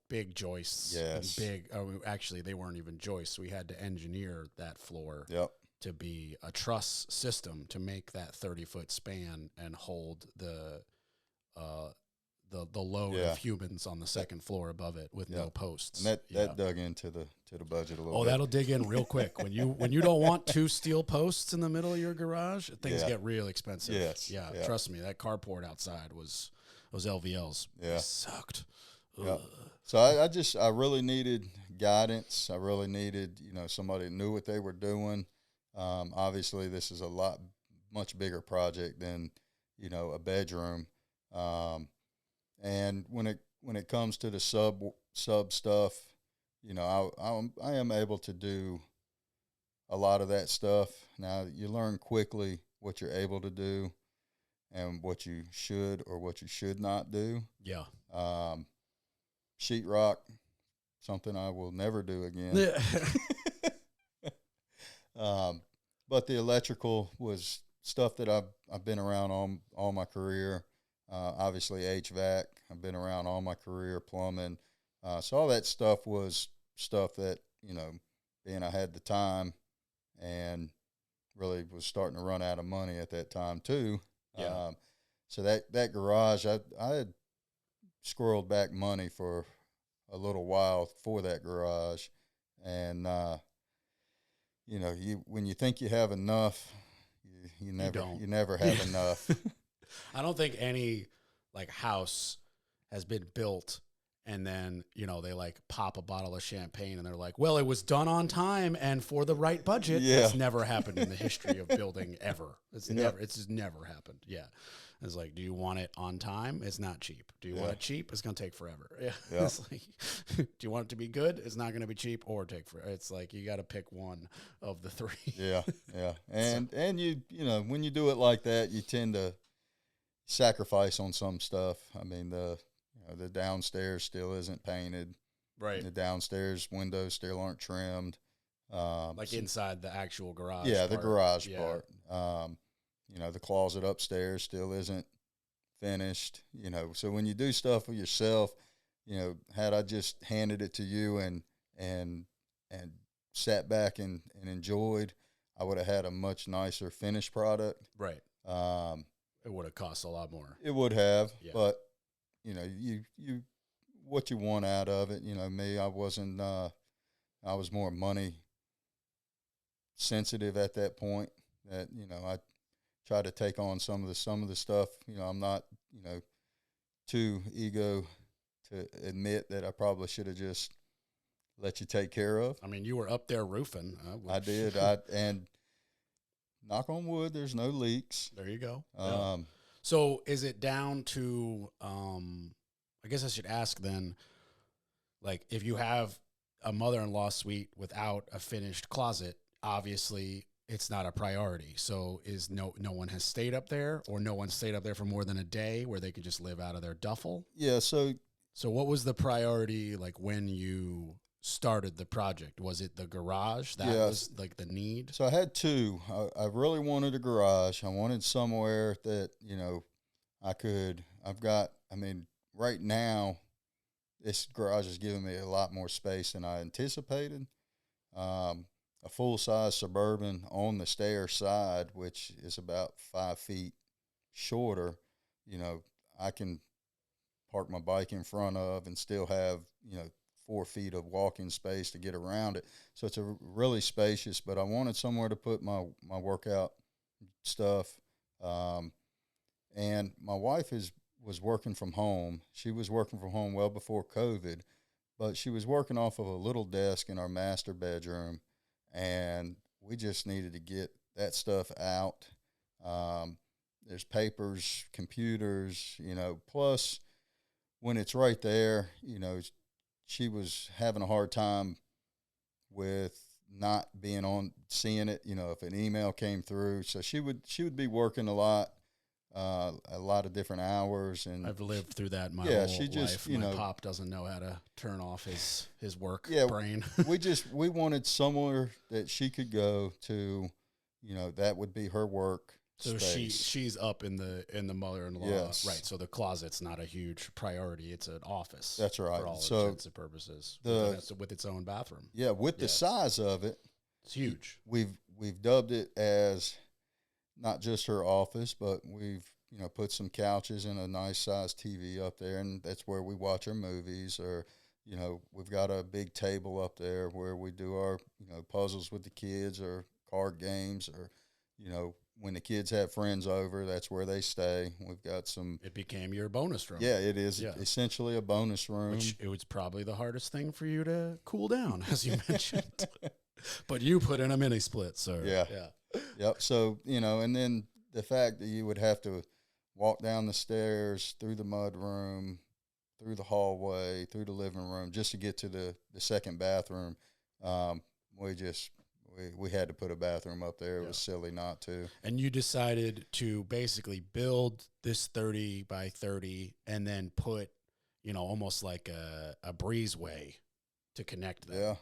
big joists. Yes. And actually, they weren't even joists. We had to engineer that floor. Yep. To be a truss system to make that 30-foot span and hold the load of humans on the second floor above it with no posts. And that dug into the budget a little bit. Oh, that'll dig in real quick. When you don't want 2 steel posts in the middle of your garage, things get real expensive. Yes. Yeah, Yeah. trust me, that carport outside was LVLs. Yeah. It sucked. Yeah. So I really needed guidance. I really needed, somebody that knew what they were doing. Obviously this is a much bigger project than, a bedroom. And when it comes to the sub stuff, I am able to do a lot of that stuff. Now you learn quickly what you're able to do and what you should or what you should not do. Yeah. Sheetrock, something I will never do again. But the electrical was stuff that I've been around all my career. Obviously HVAC, I've been around all my career, plumbing. So all that stuff was stuff that, being I had the time and really was starting to run out of money at that time too. Yeah. So that garage, I had squirreled back money for a little while for that garage. And, when you think you have enough, you never have enough. I don't think any house has been built and then, they pop a bottle of champagne and they're like, well, it was done on time and for the right budget. Yeah. It's never happened in the history of building ever. It's just never happened. Yeah. It's like, do you want it on time? It's not cheap. Do you want it cheap? It's going to take forever. Yeah. It's like, do you want it to be good? It's not going to be cheap or take forever. It's like, you got to pick one of the 3. Yeah. Yeah. And you when you do it like that, you tend to sacrifice on some stuff. I mean, the downstairs still isn't painted. Right. The downstairs windows still aren't trimmed. Inside the actual garage. Yeah, part. the garage part. The closet upstairs still isn't finished. So when you do stuff for yourself, had I just handed it to you and sat back and enjoyed, I would have had a much nicer finished product. Right. It would have cost a lot more. It would have, but you what you want out of it. Me, I wasn't. I was more money sensitive at that point. That I tried to take on some of the stuff. I'm not too ego to admit that I probably should have just let you take care of. I mean, you were up there roofing. I did. And knock on wood, there's no leaks. There you go. So is it down to, I guess I should ask then, if you have a mother-in-law suite without a finished closet, obviously it's not a priority. So is no one has stayed up there, or no one stayed up there for more than a day where they could just live out of their duffel? Yeah. So what was the priority when you started the project? Was it the garage? That was the need? So I had 2. I really wanted a garage. I wanted somewhere that, right now, this garage is giving me a lot more space than I anticipated. A full-size Suburban on the stair side, which is about 5 feet shorter, I can park my bike in front of and still have, 4 feet of walking space to get around it. So it's a really spacious, but I wanted somewhere to put my workout stuff. And my wife was working from home. She was working from home well before COVID, but she was working off of a little desk in our master bedroom, and we just needed to get that stuff out. There's papers, computers, plus when it's right there, she was having a hard time with not being on seeing it, if an email came through. So she would be working a lot of different hours. And I've lived through that my whole life. My pop doesn't know how to turn off his work brain. we wanted somewhere that she could go to, that would be her work. So space. she's up in the mother-in-law, yes. Right? So the closet's not a huge priority; it's an office. That's right. For all so intents and purposes, with its own bathroom. Yeah, with the size of it, it's huge. We've dubbed it as not just her office, but we've put some couches and a nice size TV up there, and that's where we watch our movies. Or we've got a big table up there where we do our puzzles with the kids or card games, or when the kids have friends over, that's where they stay. We've got some. It became your bonus room. Yeah, it is essentially a bonus room. Which it was probably the hardest thing for you to cool down, as you mentioned. But you put in a mini split, sir. Yeah. Yep. So, and then the fact that you would have to walk down the stairs, through the mud room, through the hallway, through the living room, just to get to the second bathroom, we had to put a bathroom up there. It was silly not to. And you decided to basically build this 30 by 30 and then put, almost like a breezeway to connect them. Yeah.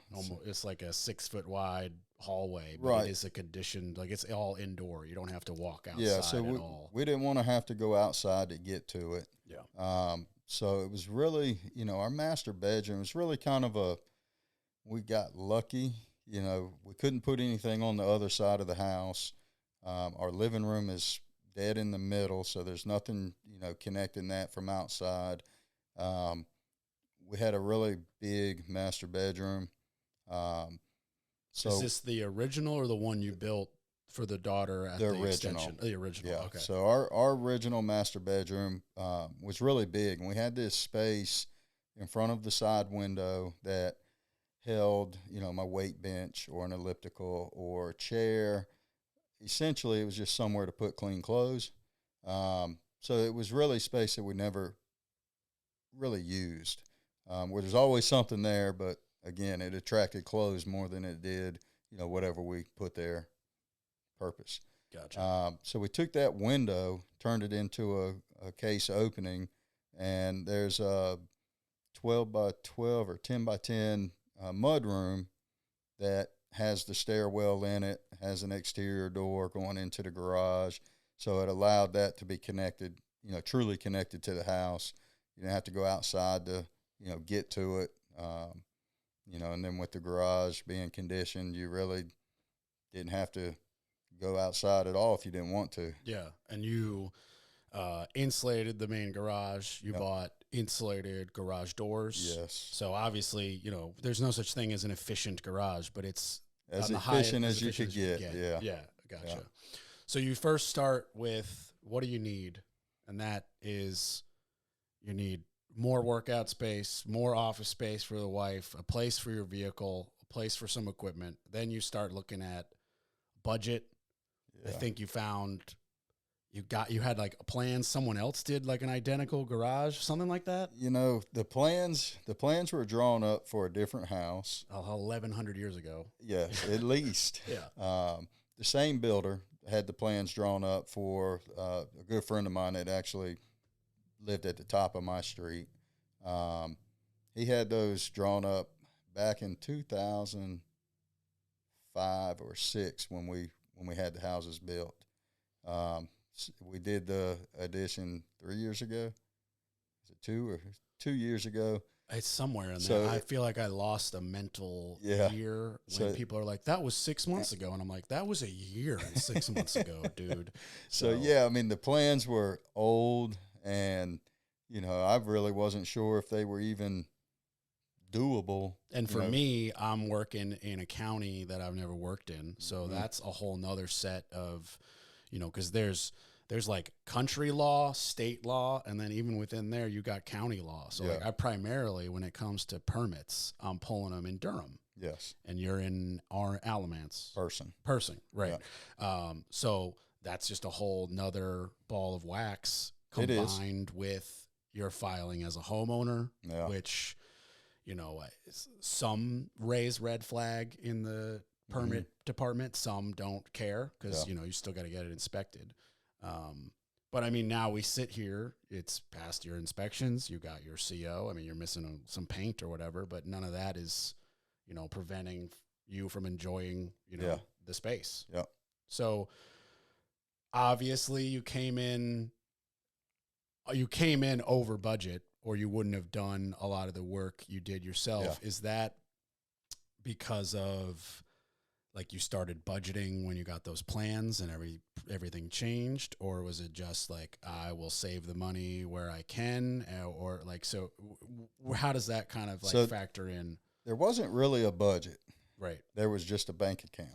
It's like a 6 foot wide hallway, but right. It is a conditioned, like it's all indoor. You don't have to walk outside at all. We didn't want to have to go outside to get to it. Yeah. So it was really, our master bedroom was really kind of we got lucky. We couldn't put anything on the other side of the house. Our living room is dead in the middle, so there's nothing, connecting that from outside. We had a really big master bedroom. So is this the original or the one you built for the daughter at the original extension? The original. Yeah. Okay. So our original master bedroom was really big, and we had this space in front of the side window that held, my weight bench or an elliptical or a chair. Essentially, it was just somewhere to put clean clothes. So it was really space that we never really used, where there's always something there, but again, it attracted clothes more than it did, whatever we put there purpose. Gotcha. So we took that window, turned it into a case opening, and there's a 12 by 12 or 10 by 10 mud room that has the stairwell in it, has an exterior door going into the garage. So it allowed that to be connected, truly connected to the house. You didn't have to go outside to, get to it. And then with the garage being conditioned, you really didn't have to go outside at all if you didn't want to. Yeah. And you insulated the main garage. You bought insulated garage doors. Yes. So obviously, there's no such thing as an efficient garage, but it's as efficient as you could get. Yeah. Yeah. Gotcha. Yeah. So you first start with, what do you need? And that is, you need more workout space, more office space for the wife, a place for your vehicle, a place for some equipment. Then you start looking at budget. Yeah. I think you found you had like a plan. Someone else did like an identical garage, something like that. The plans were drawn up for a different house. 1,100 years ago. Yes, at least. Yeah. The same builder had the plans drawn up for a good friend of mine that actually lived at the top of my street. He had those drawn up back in 2005 or 6 when we had the houses built. We did the addition 3 years ago. Is it 2 years ago? It's somewhere in there. I feel like I lost a mental year when people are like, that was 6 months ago. And I'm like, that was a year and 6 months ago, dude. So, the plans were old, and, I really wasn't sure if they were even doable. And for me, I'm working in a county that I've never worked in. So that's a whole nother set of, because there's like country law, state law, and then even within there, you got county law. So like I primarily, when it comes to permits, I'm pulling them in Durham. Yes. And you're in our Alamance. Person. Right. Yeah. So that's just a whole nother ball of wax combined with your filing as a homeowner, which, some raise red flag in the permit department. Some don't care because, you still got to get it inspected. But I mean, now we sit here, it's past your inspections. You got your CO. I mean, you're missing some paint or whatever, but none of that is, preventing you from enjoying, the space. Yeah. So obviously you came in over budget, or you wouldn't have done a lot of the work you did yourself. Is that because of like you started budgeting when you got those plans and everything changed, or was it just like, I will save the money where I can, or like, so how does that kind of like factor in? There wasn't really a budget. Right. There was just a bank account.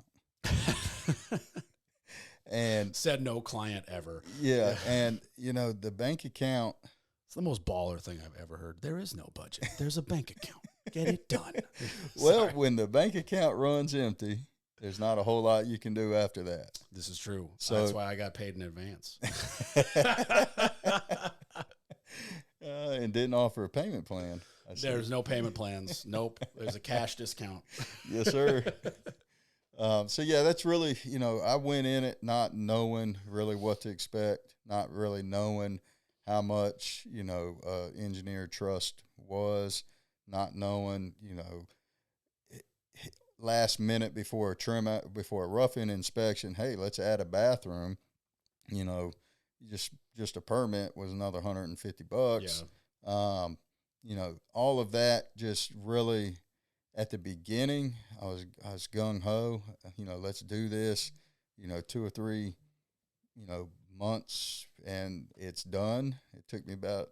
And said no client ever. Yeah. And, the bank account. It's the most baller thing I've ever heard. There is no budget. There's a bank account. Get it done. Well, when the bank account runs empty, there's not a whole lot you can do after that. This is true. So that's why I got paid in advance. And didn't offer a payment plan. There's no payment plans. Nope. There's a cash discount. Yes, sir. So yeah, that's really, I went in it not knowing really what to expect, not really knowing how much, engineer trust was, not knowing, last minute before a rough-in inspection, hey, let's add a bathroom, just a permit was another $150. Yeah. All of that just really, at the beginning, I was gung-ho, let's do this, 2 or 3, months, and it's done. It took me about,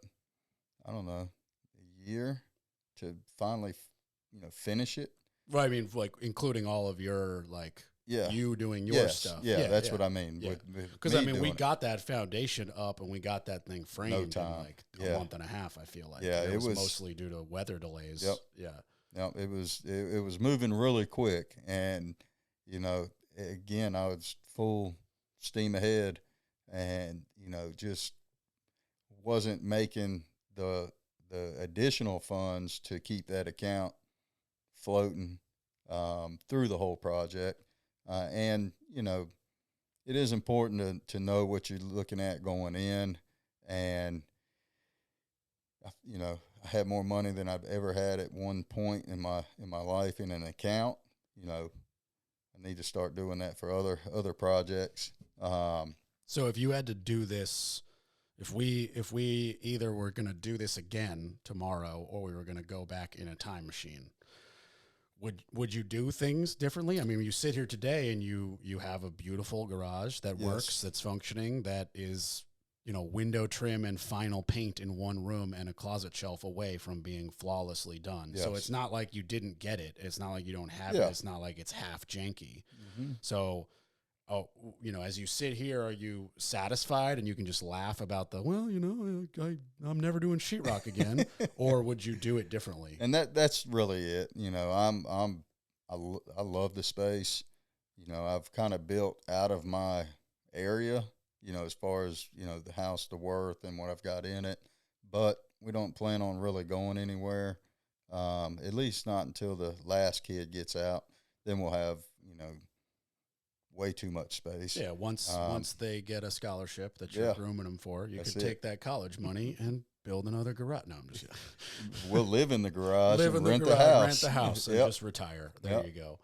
I don't know, a year to finally, finish it. Right. I mean, like including all of your, like, you doing your stuff. Yeah, that's what I mean. Because, I mean, we got that foundation up and we got that thing framed in like a month and a half, I feel like. Yeah, it was mostly due to weather delays. Yep. Yeah. It was moving really quick. And, again, I was full steam ahead and, just wasn't making the additional funds to keep that account floating through the whole project. And, it is important to know what you're looking at going in. And, I had more money than I've ever had at one point in my life in an account. I need to start doing that for other projects. So if you had to do this, if we either were going to do this again tomorrow or we were going to go back in a time machine, would you do things differently? I mean, you sit here today and you have a beautiful garage that works, that's functioning, that is, window trim and final paint in one room and a closet shelf away from being flawlessly done. Yes. So it's not like you didn't get it. It's not like you don't have it. It's not like it's half janky. Mm-hmm. So, as you sit here, are you satisfied and you can just laugh about I'm never doing sheetrock again, or would you do it differently? And that's really it. I love the space. I've kind of built out of my area, as far as, the house, the worth and what I've got in it, but we don't plan on really going anywhere. At least not until the last kid gets out. Then we'll have, way too much space. Yeah, once they get a scholarship that you're grooming them for, you can take that college money and build another garage. No, I'm just we'll live in the garage and rent the house and just retire. There you go.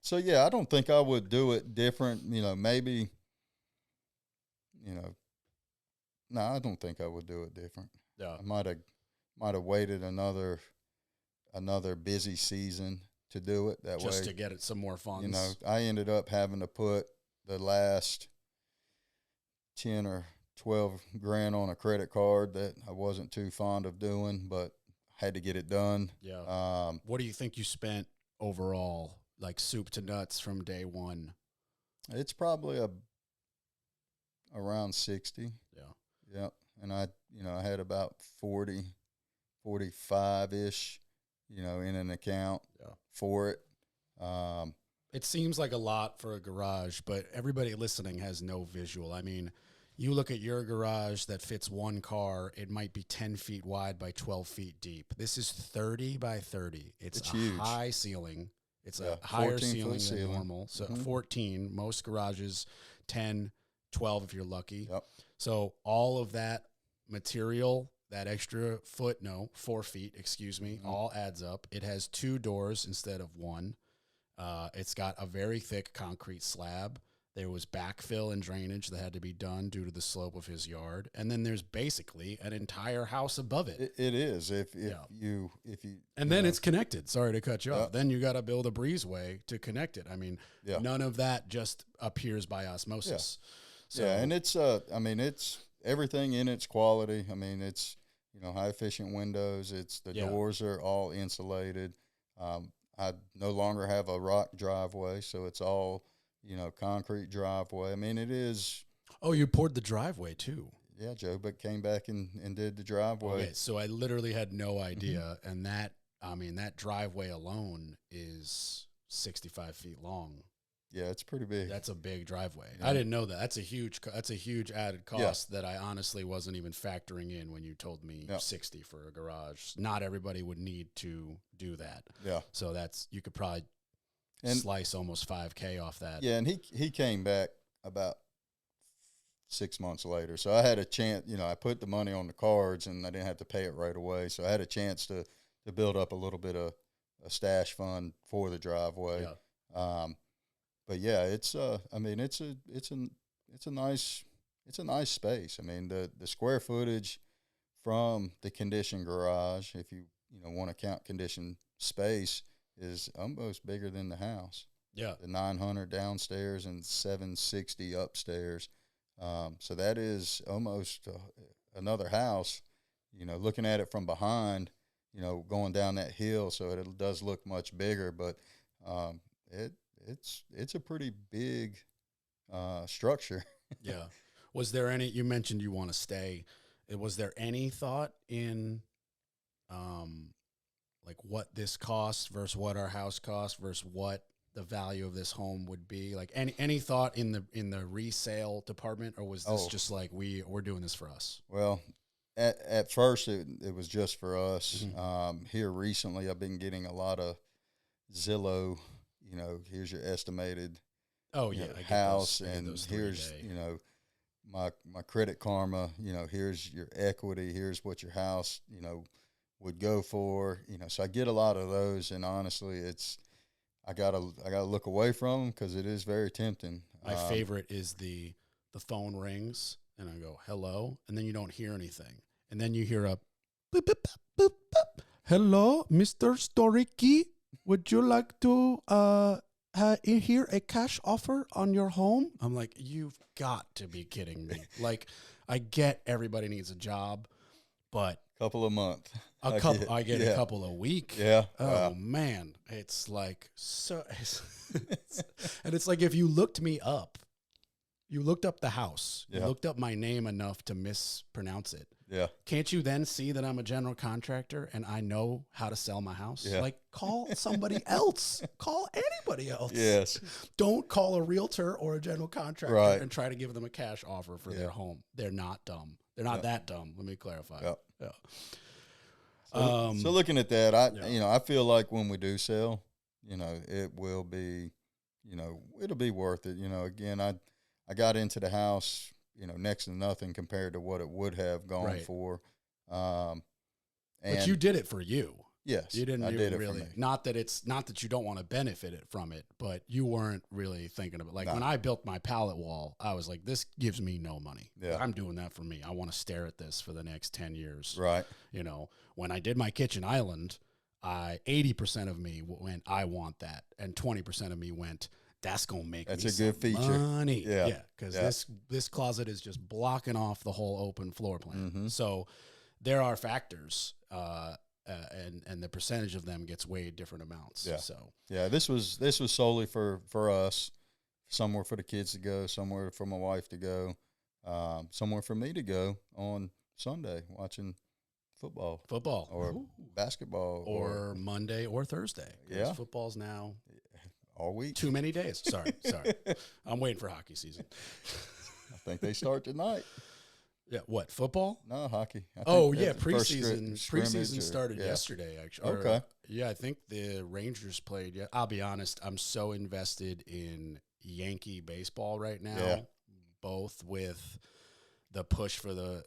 So yeah, I don't think I would do it different. Maybe, no, I don't think I would do it different. Yeah. I might have waited another busy season to do it that way. Just to get it some more funds. I ended up having to put the last 10 or 12 grand on a credit card that I wasn't too fond of doing, but had to get it done. Yeah. What do you think you spent overall, like soup to nuts from day one? It's probably around 60. Yeah. Yep. And I had about 40, 45-ish, in an account for it. It seems like a lot for a garage, but everybody listening has no visual. I mean, you look at your garage that fits one car, it might be 10 feet wide by 12 feet deep. This is 30 by 30. It's a huge. high ceiling. It's a higher ceiling than normal. So 14, most garages, 10, 12 if you're lucky. Yep. So all of that material, that extra 4 feet, all adds up. It has 2 doors instead of 1. It's got a very thick concrete slab. There was backfill and drainage that had to be done due to the slope of his yard. And then there's basically an entire house above it. It is. If you and then it's connected. Sorry to cut you off. Then you got to build a breezeway to connect it. I mean, none of that just appears by osmosis. So, and it's it's everything in its quality. I mean, it's, high efficient windows. It's the doors are all insulated. I no longer have a rock driveway, so it's all, concrete driveway. I mean, it is. Oh, you poured the driveway too. Yeah, Joe, but came back and did the driveway. Okay, so I literally had no idea. And that driveway alone is 65 feet long. Yeah, it's pretty big. That's a big driveway. Yeah. I didn't know that. That's a huge added cost that I honestly wasn't even factoring in when you told me 60 for a garage. Not everybody would need to do that. Yeah. So you could probably slice almost $5,000 off that. Yeah, and he came back about 6 months later. So I had a chance, I put the money on the cards and I didn't have to pay it right away. So I had a chance to build up a little bit of a stash fund for the driveway. Yeah. But yeah, it's a nice space. I mean, the square footage from the conditioned garage, if you want to count conditioned space, is almost bigger than the house. Yeah. The 900 downstairs and 760 upstairs. So that is almost another house, looking at it from behind, going down that hill. So it does look much bigger, but it's a pretty big structure. Yeah. Was there any, you mentioned you want to stay. Was there any thought in like what this costs versus what our house costs versus what the value of this home would be? Like any thought in the resale department, or was this just like we're doing this for us? Well, at first it was just for us. Mm-hmm. Here recently I've been getting a lot of Zillow, here's your estimated house, and here's my Credit Karma, here's your equity, here's what your house would go for, so I get a lot of those, and honestly I gotta look away from them because it is very tempting. My favorite is the phone rings and I go hello, and then you don't hear anything, and then you hear a boop, boop, boop, boop. Hello, Mr. Storicki, would you like to hear a cash offer on your home? I'm like, you've got to be kidding me. Like, I get everybody needs a job, but couple a month. I get a couple a week. Yeah. Oh wow. Man, it's like so. And it's like if you looked me up, you looked up the house, you looked up my name enough to mispronounce it. Yeah. Can't you then see that I'm a general contractor and I know how to sell my house? Yeah. Like, call somebody else. Call anybody else. Yes. Don't call a realtor or a general contractor and try to give them a cash offer for their home. They're not dumb. They're not that dumb. Let me clarify. Yeah. Yeah. So looking at that, I feel like when we do sell, it will be, it'll be worth it. Again, I got into the house, next to nothing compared to what it would have gone for. But you did it for you. Yes, you didn't. I did it really. For me. Not that you don't want to benefit from it, but you weren't really thinking of it. Like when I built my pallet wall, I was like, "This gives me no money. Yeah. I'm doing that for me. I want to stare at this for the next 10 years." Right. When I did my kitchen island, 80% of me went, "I want that," and 20% of me went, "That's gonna make that's me a good feature. Money." Yeah, because this closet is just blocking off the whole open floor plan. Mm-hmm. So there are factors. and the percentage of them gets weighed different amounts. Yeah. So yeah, this was solely for us, somewhere for the kids to go, somewhere for my wife to go, somewhere for me to go on Sunday watching football or Ooh. basketball or Monday or Thursday. Yeah. Football's now all week. too many days. Sorry. I'm waiting for hockey season. I think they start tonight. Yeah, what, football? No, hockey. Preseason started yesterday, actually. Okay. I think the Rangers played. Yeah, I'll be honest, I'm so invested in Yankee baseball right now, both with the push for the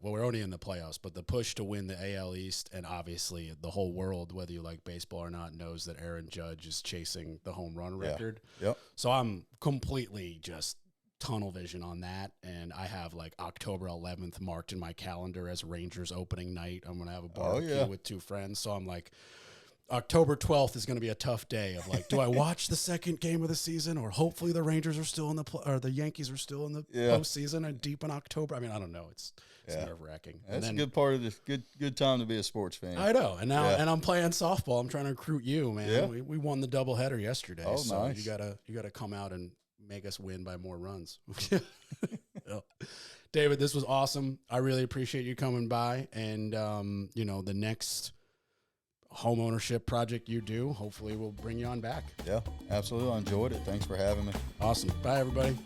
well, we're only in the playoffs, but the push to win the AL East, and obviously the whole world, whether you like baseball or not, knows that Aaron Judge is chasing the home run record. Yep. So I'm completely just tunnel vision on that, and I have like October 11th marked in my calendar as Rangers opening night. I'm gonna have a barbecue with 2 friends, so I'm like, October 12th is going to be a tough day of like, do I watch the second game of the season, or hopefully the Rangers are still in or the Yankees are still in the postseason and deep in October? I mean, I don't know. It's nerve wracking. That's a good part of this. Good time to be a sports fan. I know. And now, and I'm playing softball. I'm trying to recruit you, man. Yeah. We won the doubleheader yesterday. Oh, so nice. You gotta come out and make us win by more runs. David, this was awesome. I really appreciate you coming by, and the next home ownership project you do, hopefully we'll bring you on back. Yeah, absolutely. I enjoyed it. Thanks for having me. Awesome. Bye, everybody.